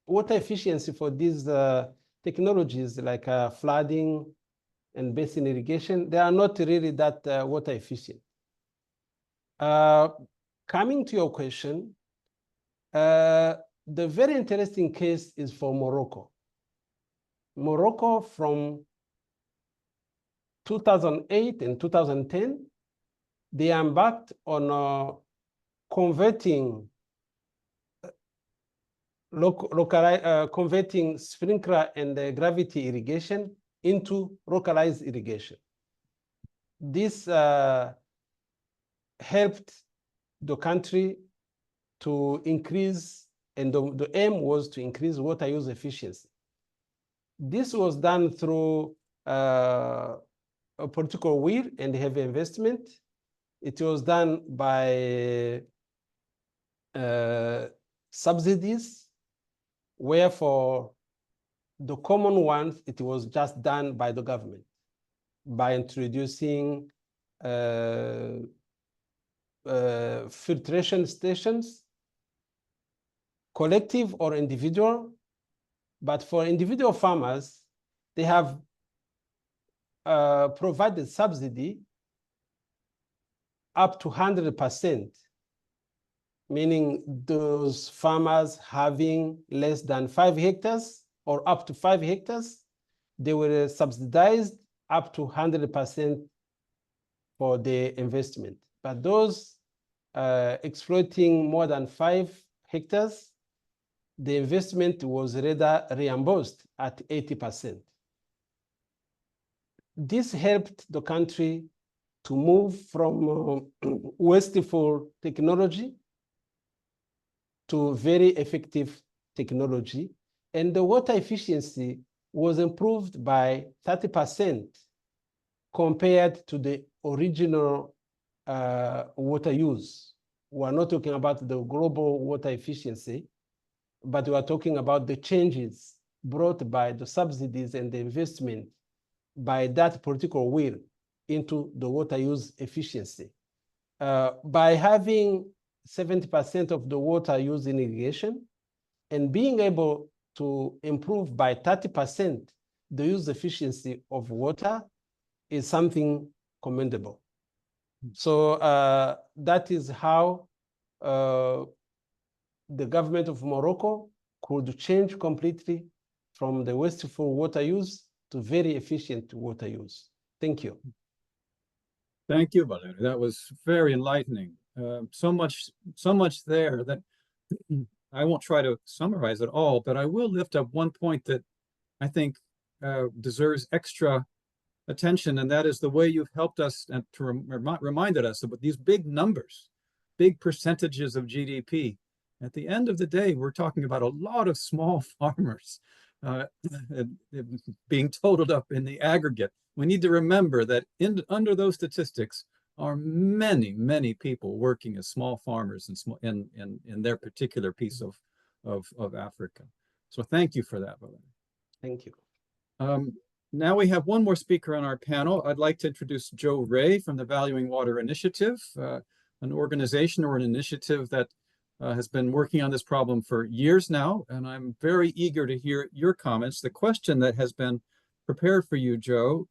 efficiency for these technologies like flooding and basin irrigation, they are not really that water efficient. Coming to your question, the very interesting case is for Morocco. Morocco from 2008 and 2010, they embarked on converting converting sprinkler and gravity irrigation into localized irrigation. This helped the country to increase, and the aim was to increase water use efficiency. This was done through a political will and heavy investment. It was done by subsidies, where for the common ones, it was just done by the government by introducing filtration stations, collective or individual. But for individual farmers, they have provided subsidy up to 100%, meaning those farmers having less than 5 hectares or up to 5 hectares, they were subsidized up to 100% for the investment. But those exploiting more than 5 hectares, the investment was rather reimbursed at 80%. This helped the country to move from wasteful technology to very effective technology. And the water efficiency was improved by 30% compared to the original water use. We're not talking about the global water efficiency, but we are talking about the changes brought by the subsidies and the investment by that political will into the water use efficiency. By having 70% of the water used in irrigation and being able to improve by 30% the use efficiency of water is something commendable. So that is how the government of Morocco could change completely from the wasteful water use to very efficient water use. Thank you. Thank you, Valerio. That was very enlightening. So much there that I won't try to summarize it all, but I will lift up one point that I think deserves extra attention, and that is the way you've helped us and to reminded us about these big numbers, big percentages of GDP. At the end of the day, we're talking about a lot of small farmers being totaled up in the aggregate. We need to remember that under those statistics are many, many people working as small farmers in their particular piece of Africa. So thank you for that, Valerio. Thank you. Now we have one more speaker on our panel. I'd like to introduce Joe Ray from the Valuing Water Initiative, an organization or an initiative that has been working on this problem for years now, and I'm very eager to hear your comments. The question that has been prepared for you, Joe,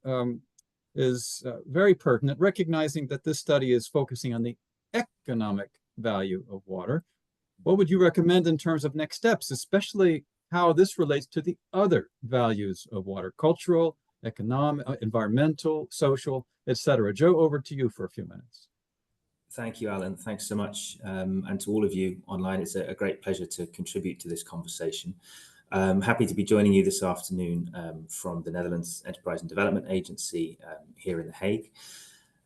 is very pertinent, recognizing that this study is focusing on the economic value of water. What would you recommend in terms of next steps, especially how this relates to the other values of water: cultural, economic, environmental, social, etc.? Joe, over to you for a few minutes. Thank you, Alan. Thanks so much. And to all of you online, it's a great pleasure to contribute to this conversation. I'm happy to be joining you this afternoon from the Netherlands Enterprise and Development Agency here in The Hague.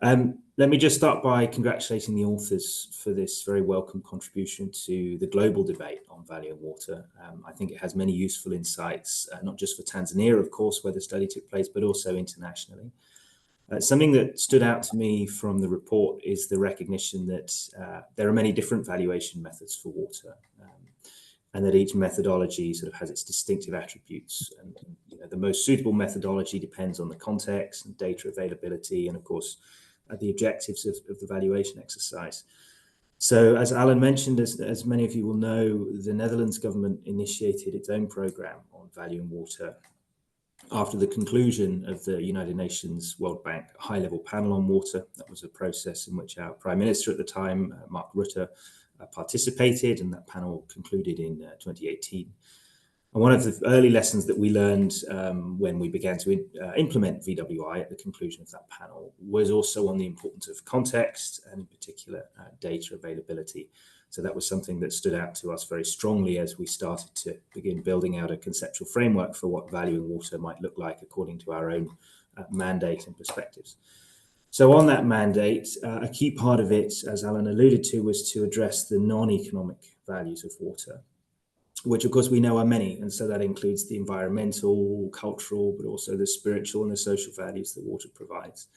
Let me just start by congratulating the authors for this very welcome contribution to the global debate on valuing water. I think it has many useful insights, not just for Tanzania, of course, where the study took place, but also internationally. Something that stood out to me from the report is the recognition that there are many different valuation methods for water, and that each methodology sort of has its distinctive attributes. And the most suitable methodology depends on the context and data availability, and of course, the objectives of the valuation exercise. So as Alan mentioned, as many of you will know, the Netherlands government initiated its own programme on valuing water after the conclusion of the United Nations World Bank high-level panel on water. That was a process in which our Prime Minister at the time, Mark Rutte, participated, and that panel concluded in 2018. And one of the early lessons that we learned when we began to implement VWI at the conclusion of that panel was also on the importance of context and in particular data availability. So that was something that stood out to us very strongly as we started to begin building out a conceptual framework for what valuing water might look like according to our own mandate and perspectives. So on that mandate, a key part of it, as Alan alluded to, was to address the non-economic values of water, which of course we know are many. And so that includes the environmental, cultural, but also the spiritual and the social values that water provides.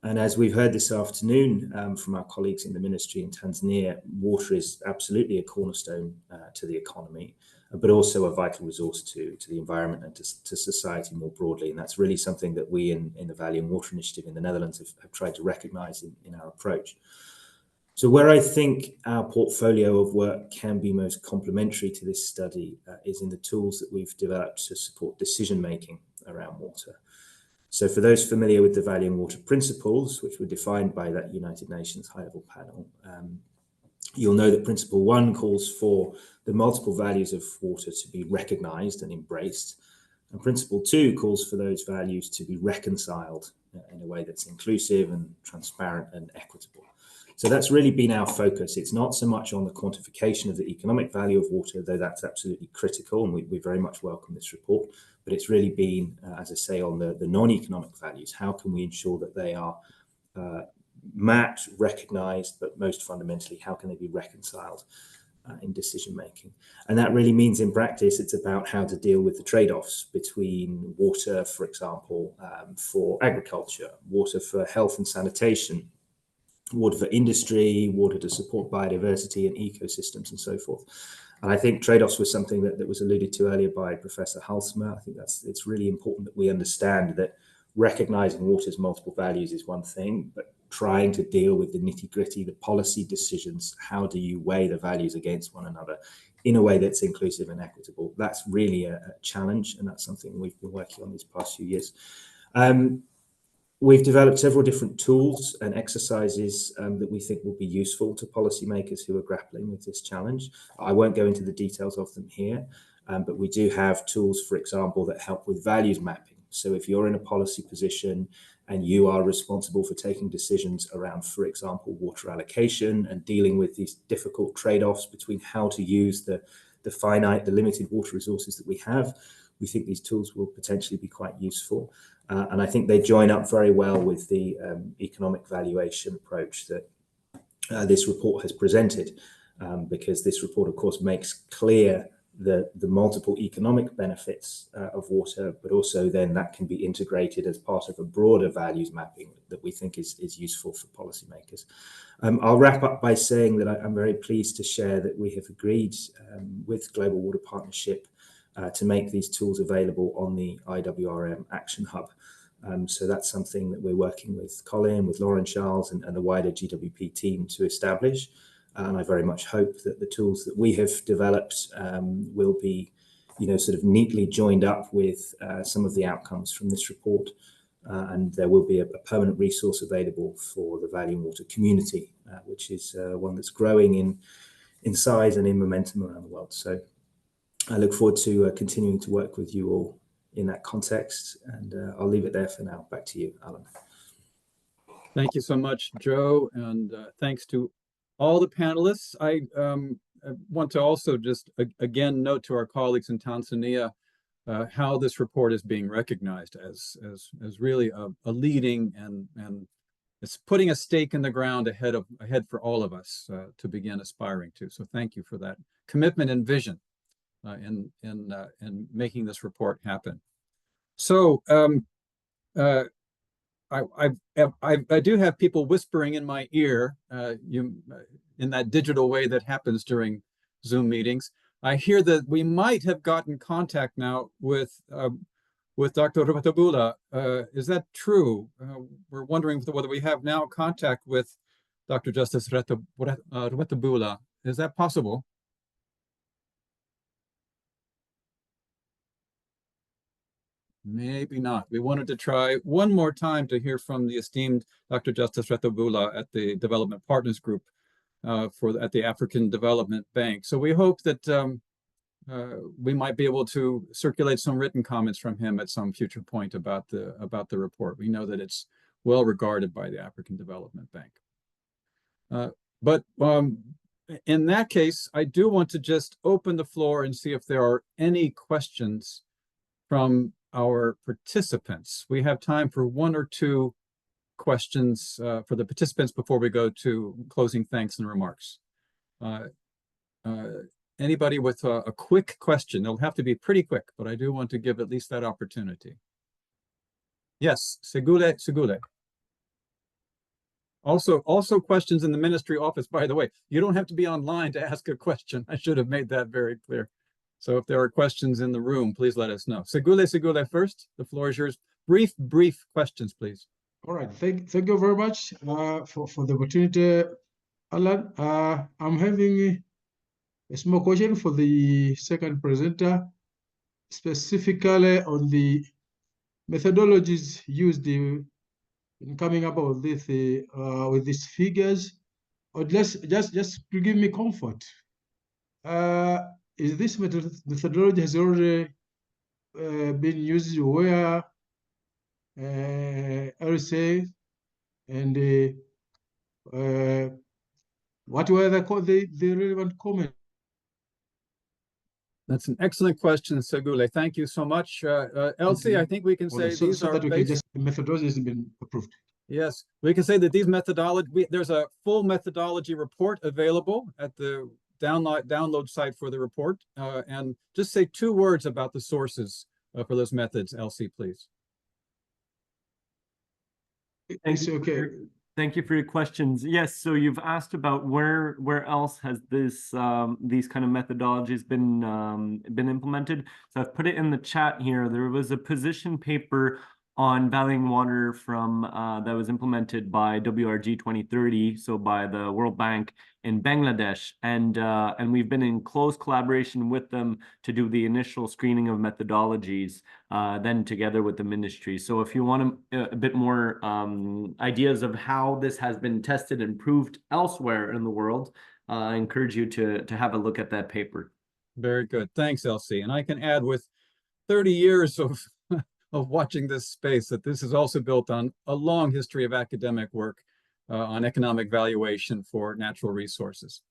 And as we've heard this afternoon from our colleagues in the ministry in Tanzania, water is absolutely a cornerstone to the economy, but also a vital resource to the environment and to society more broadly. And that's really something that we in the Valuing Water Initiative in the Netherlands have tried to recognise in our approach. So where I think our portfolio of work can be most complementary to this study is in the tools that we've developed to support decision-making around water. So for those familiar with the Valuing Water Principles, which were defined by that United Nations high-level panel, you'll know that Principle 1 calls for the multiple values of water to be recognised and embraced. And Principle 2 calls for those values to be reconciled in a way that's inclusive and transparent and equitable. So that's really been our focus. It's not so much on the quantification of the economic value of water, though that's absolutely critical, and we very much welcome this report, but it's really been, as I say, on the non-economic values. How can we ensure that they are mapped, recognised, but most fundamentally, how can they be reconciled in decision-making? And that really means in practice, it's about how to deal with the trade-offs between water, for example, for agriculture, water for health and sanitation, water for industry, water to support biodiversity and ecosystems and so forth. And I think trade-offs was something that was alluded to earlier by Professor Halsma. I think it's really important that we understand that recognizing water's multiple values is one thing, but trying to deal with the nitty-gritty, the policy decisions, how do you weigh the values against one another in a way that's inclusive and equitable? That's really a challenge, and that's something we've been working on these past few years. We've developed several different tools and exercises that we think will be useful to policymakers who are grappling with this challenge. I won't go into the details of them here, but we do have tools, for example, that help with values mapping. So if you're in a policy position and you are responsible for taking decisions around, for example, water allocation and dealing with these difficult trade-offs between how to use the limited water resources that we have, we think these tools will potentially be quite useful. And I think they join up very well with the economic valuation approach that this report has presented, because this report, of course, makes clear the multiple economic benefits of water, but also then that can be integrated as part of a broader values mapping that we think is useful for policymakers. I'll wrap up by saying that I'm very pleased to share that we have agreed with Global Water Partnership to make these tools available on the IWRM Action Hub. So that's something that we're working with Colin, with Lauren Charles and the wider GWP team to establish. And I very much hope that the tools that we have developed will be, sort of neatly joined up with some of the outcomes from this report. And there will be a permanent resource available for the Valuing Water community, which is one that's growing in size and in momentum around the world. So I look forward to continuing to work with you all in that context, and I'll leave it there for now. Back to you, Alan. Thank you so much, Joe, and thanks to all the panelists. I want to also just again note to our colleagues in Tanzania how this report is being recognized as really a leading and it's putting a stake in the ground ahead for all of us to begin aspiring to. So thank you for that commitment and vision in making this report happen. So I do have people whispering in my ear, in that digital way that happens during Zoom meetings. I hear that we might have gotten contact now with Dr. Rubatabula. Is that true? We're wondering whether we have now contact with Dr. Justice Rubatabula. Is that possible? Maybe not. We wanted to try one more time to hear from the esteemed Dr. Justice Rubatabula at the Development Partners Group at the African Development Bank. So we hope that we might be able to circulate some written comments from him at some future point about the report. We know that it's well regarded by the African Development Bank. But in that case, I do want to just open the floor and see if there are any questions from our participants. We have time for one or two questions for the participants before we go to closing thanks and remarks. Anybody with a quick question? It'll have to be pretty quick, but I do want to give at least that opportunity. Yes, Segule. Also questions in the ministry office, by the way. You don't have to be online to ask a question. I should have made that very clear. So if there are questions in the room, please let us know. Segule first. The floor is yours. Brief questions, please. All right. Thank you very much for the opportunity, Alan. I'm having a small question for the second presenter, specifically on the methodologies used in coming up with this with these figures, or just to give me comfort. Is this methodology has already been used where RSA and what were the relevant comments? That's an excellent question, Segule. Thank you so much. Elsie, I think we can say these are based. The methodology has been approved. Yes, we can say that these there's a full methodology report available at the download site for the report. And just say two words about the sources for those methods, Elsie, please. Thank you for your questions. Yes, so you've asked about where else has these kind of methodologies been implemented. So I've put it in the chat here. There was a position paper on valuing water from that was implemented by WRG 2030, so by the World Bank in Bangladesh, and we've been in close collaboration with them to do the initial screening of methodologies, then together with the ministry. So if you want a bit more ideas of how this has been tested and proved elsewhere in the world, I encourage you to have a look at that paper. Very good. Thanks, Elsie. And I can add, with 30 years of watching this space, that this is also built on a long history of academic work on economic valuation for natural resources.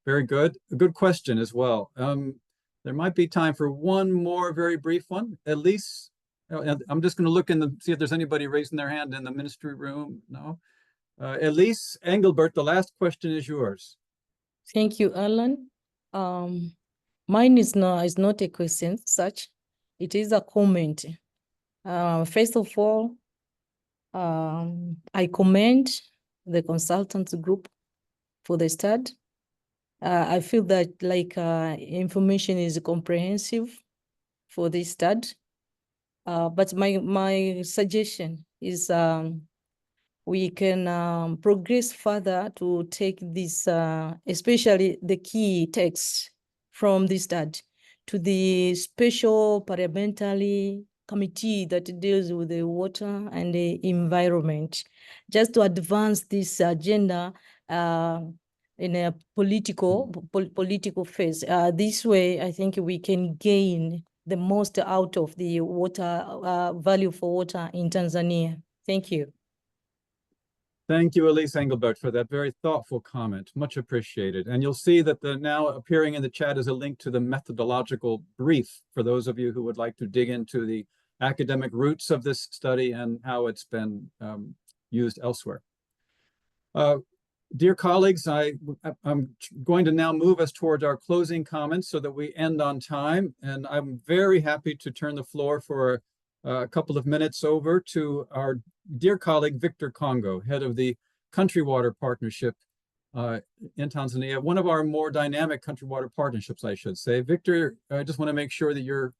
Very good. A good question as well. There might be time for one more very brief one. Elise, I'm just going to look see if there's anybody raising their hand in the ministry room. No. Elise Engelbert, the last question is yours. Thank you, Alan. Mine is not a question such. It is a comment. First of all, I commend the consultants group for the study. I feel that information is comprehensive for this study. But my suggestion is we can progress further to take this, especially the key text from this study, to the special parliamentary committee that deals with the water and the environment, just to advance this agenda in a political phase. This way, I think we can gain the most out of the water, value for water in Tanzania. Thank you. Thank you, Elise Engelbert, for that very thoughtful comment. Much appreciated. And you'll see that now appearing in the chat is a link to the methodological brief for those of you who would like to dig into the academic roots of this study and how it's been used elsewhere. Dear colleagues, I'm going to now move us towards our closing comments so that we end on time. And I'm very happy to turn the floor for a couple of minutes over to our dear colleague, Victor Congo, head of the Country Water Partnership in Tanzania, one of our more dynamic country water partnerships, I should say. Victor, I just want to make sure that you're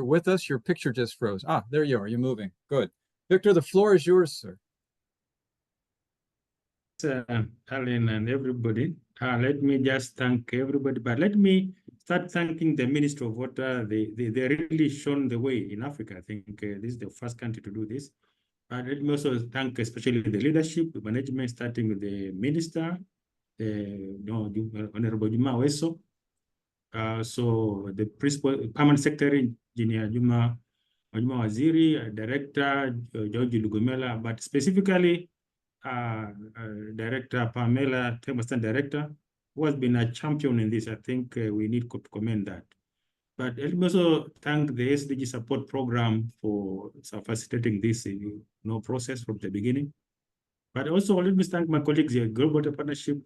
with us. Your picture just froze. Ah, there you are. You're moving. Good. Victor, the floor is yours, sir. Alan and everybody. Let me just thank everybody, but let me start thanking the Ministry of Water. They really shown the way in Africa. I think this is the first country to do this. Let me also thank especially the leadership, the management, starting with the minister, Honorable Juma Weso. So the principal permanent secretary, Engineer Juma Waziri, Director George Lugumela, but specifically Director Pamela, Assistant Director, who has been a champion in this. I think we need to commend that. But let me also thank the SDG Support Program for facilitating this process from the beginning. But also let me thank my colleagues here, Global Water Partnership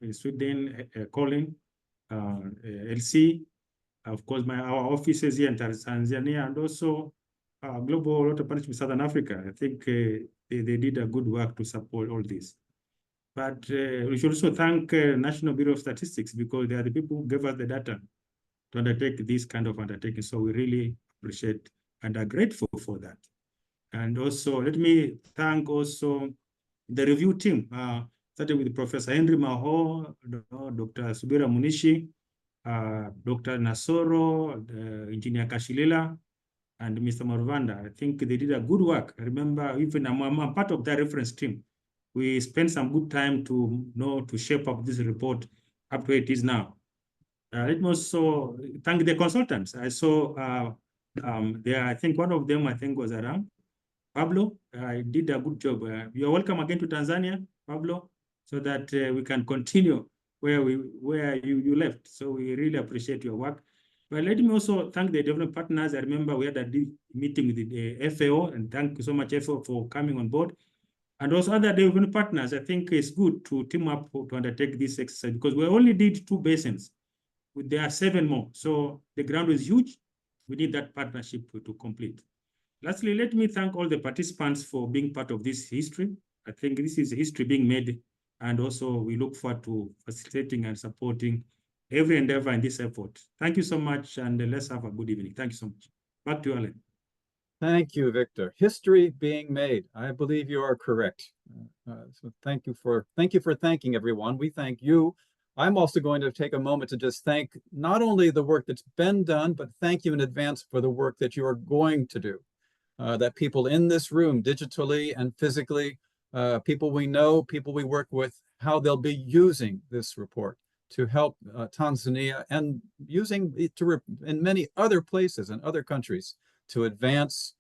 in Sweden, Colin, LC, of course, our offices here in Tanzania, and also Global Water Partnership in Southern Africa. I think they did a good work to support all this. But we should also thank National Bureau of Statistics, because they are the people who gave us the data to undertake this kind of undertaking. So we really appreciate and are grateful for that. And also, let me thank also the review team, starting with Professor Henry Maho, Dr. Subira Munishi, Dr. Nasoro, Engineer Kashilila, and Mr. Morvanda. I think they did a good work. I remember, even I'm part of that reference team. We spent some good time to shape up this report up to where it is now. Let me also thank the consultants. I saw there, I think one of them, was around. Pablo, I did a good job. You're welcome again to Tanzania, Pablo, so that we can continue where you left. So we really appreciate your work. But let me also thank the development partners. I remember we had a meeting with the FAO, and thank you so much, FAO, for coming on board. And also other development partners. I think it's good to team up to undertake this exercise, because we only did 2 basins. There are 7 more. So the ground is huge. We need that partnership to complete. Lastly, let me thank all the participants for being part of this history. I think this is history being made, and also we look forward to facilitating and supporting every endeavor in this effort. Thank you so much, and let's have a good evening. Thank you so much. Back to you, Alan. Thank you, Victor. History being made. I believe you are correct. So thank you for thanking everyone. We thank you. I'm also going to take a moment to just thank not only the work that's been done, but thank you in advance for the work that you are going to do. That people in this room, digitally and physically, people we know, people we work with, how they'll be using this report to help Tanzania, and using it in many other places and other countries to advance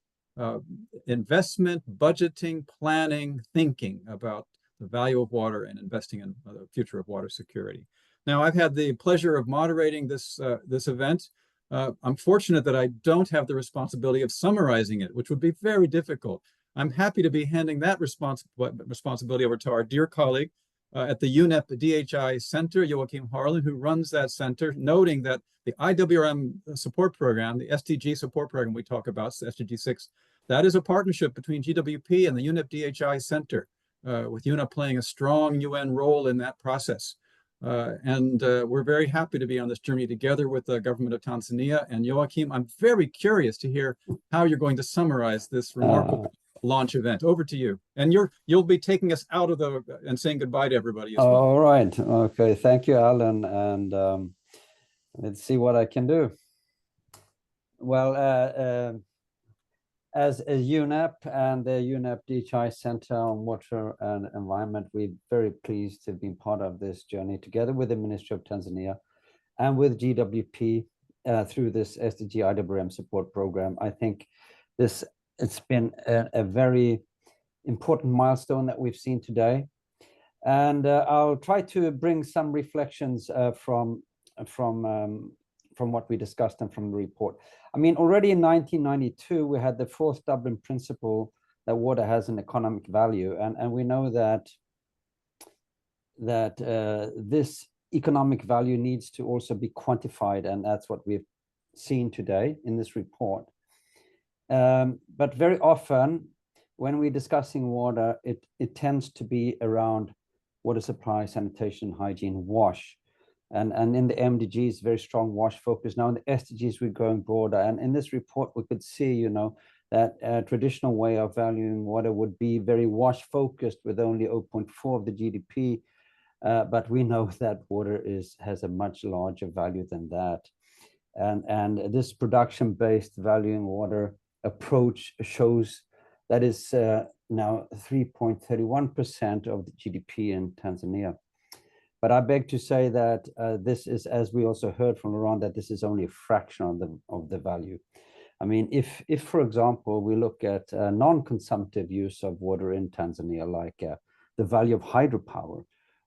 investment, budgeting, planning, thinking about the value of water and investing in the future of water security. Now, I've had the pleasure of moderating this event. I'm fortunate that I don't have the responsibility of summarizing it, which would be very difficult. I'm happy to be handing that responsibility over to our dear colleague at the UNEP DHI Center, Joachim Harlan, who runs that center, noting that the IWRM Support Program, the SDG Support Program we talk about, SDG 6, that is a partnership between GWP and the UNEP DHI Center, with UNEP playing a strong UN role in that process. We're very happy to be on this journey together with the government of Tanzania. And Joachim, I'm very curious to hear how you're going to summarize this remarkable launch event. Over to you. And you'll be taking us out of and saying goodbye to everybody as well. All right. Okay. Thank you, Alan. And let's see what I can do. Well, as a UNEP and the UNEP DHI Center on Water and Environment, we're very pleased to have been part of this journey together with the Ministry of Tanzania and with GWP through this SDG IWRM Support Program. I think it's been a very important milestone that we've seen today. And I'll try to bring some reflections from what we discussed and from the report. I mean, already in 1992, we had the 4th Dublin Principle that water has an economic value, and we know that this economic value needs to also be quantified, and that's what we've seen today in this report. But very often, when we're discussing water, it tends to be around water supply, sanitation, hygiene, wash. And in the MDGs, very strong wash focus. Now in the SDGs, we're going broader. And in this report, we could see, you know, that a traditional way of valuing water would be very wash focused with only 0.4 of the GDP. But we know that water has a much larger value than that. And this production-based valuing water approach shows that is now 3.31% of the GDP in Tanzania. But I beg to say that this is, as we also heard from Laurent, that this is only a fraction of the value. I mean, if for example, we look at non-consumptive use of water in Tanzania, like the value of hydropower,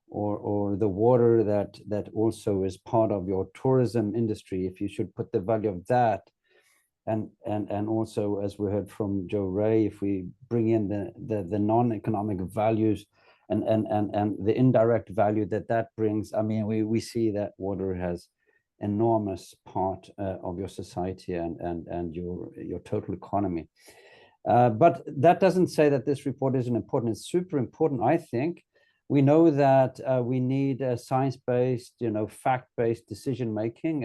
or the water that also is part of your tourism industry, if you should put the value of that, and also, as we heard from Joe Ray, if we bring in the non-economic values and the indirect value that brings, I mean, we see that water has enormous part of your society and your total economy. But that doesn't say that this report isn't important. It's super important, I think. We know that we need a science-based, you know, fact-based decision-making,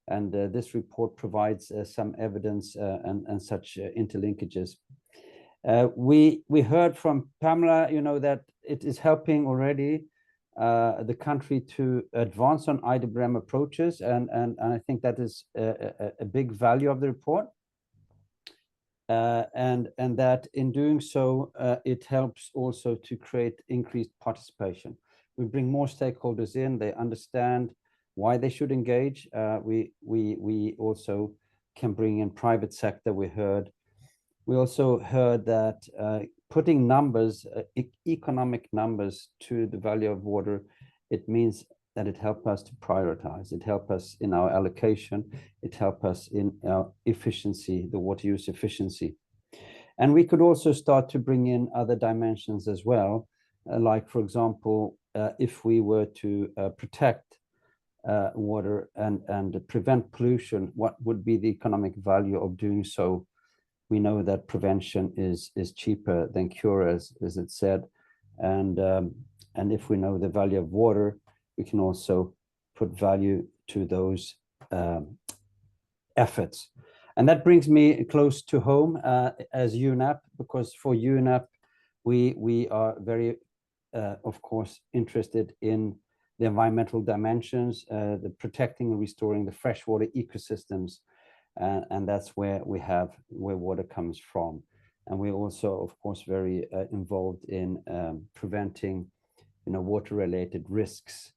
and this report provides some evidence and such interlinkages. We heard from Pamela, you know, that it is helping already the country to advance on IWRM approaches, and I think that is a big value of the report. And that in doing so, it helps also to create increased participation. We bring more stakeholders in, they understand why they should engage. We also can bring in private sector, we heard. We also heard that putting numbers, economic numbers to the value of water, it means that it helps us to prioritize, it helps us in our allocation, it helps us in our efficiency, the water use efficiency. And we could also start to bring in other dimensions as well, like, for example, if we were to protect water and prevent pollution, what would be the economic value of doing so? We know that prevention is cheaper than cure, as it said. And if we know the value of water, we can also put value to those efforts. And that brings me close to home as UNEP, because for UNEP, we are very, of course, interested in the environmental dimensions, the protecting and restoring the freshwater ecosystems. And that's where water comes from. And we're also, of course, very involved in preventing, you know, water-related risks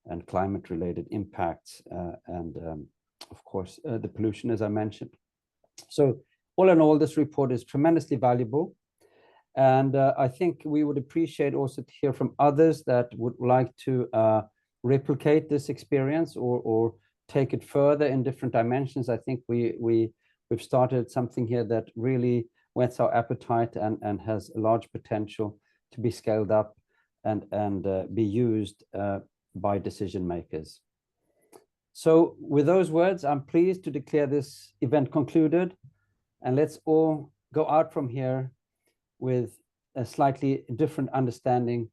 and climate-related impacts, and of course, the pollution, as I mentioned. So all in all, this report is tremendously valuable. And I think we would appreciate also to hear from others that would like to replicate this experience or take it further in different dimensions. I think we've started something here that really whets our appetite and has a large potential to be scaled up and be used by decision makers. So with those words, I'm pleased to declare this event concluded, and let's all go out from here with a slightly different understanding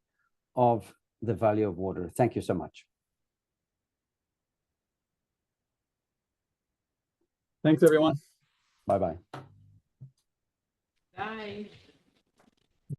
of the value of water. Thank you so much. Thanks, everyone. Bye-bye. Bye.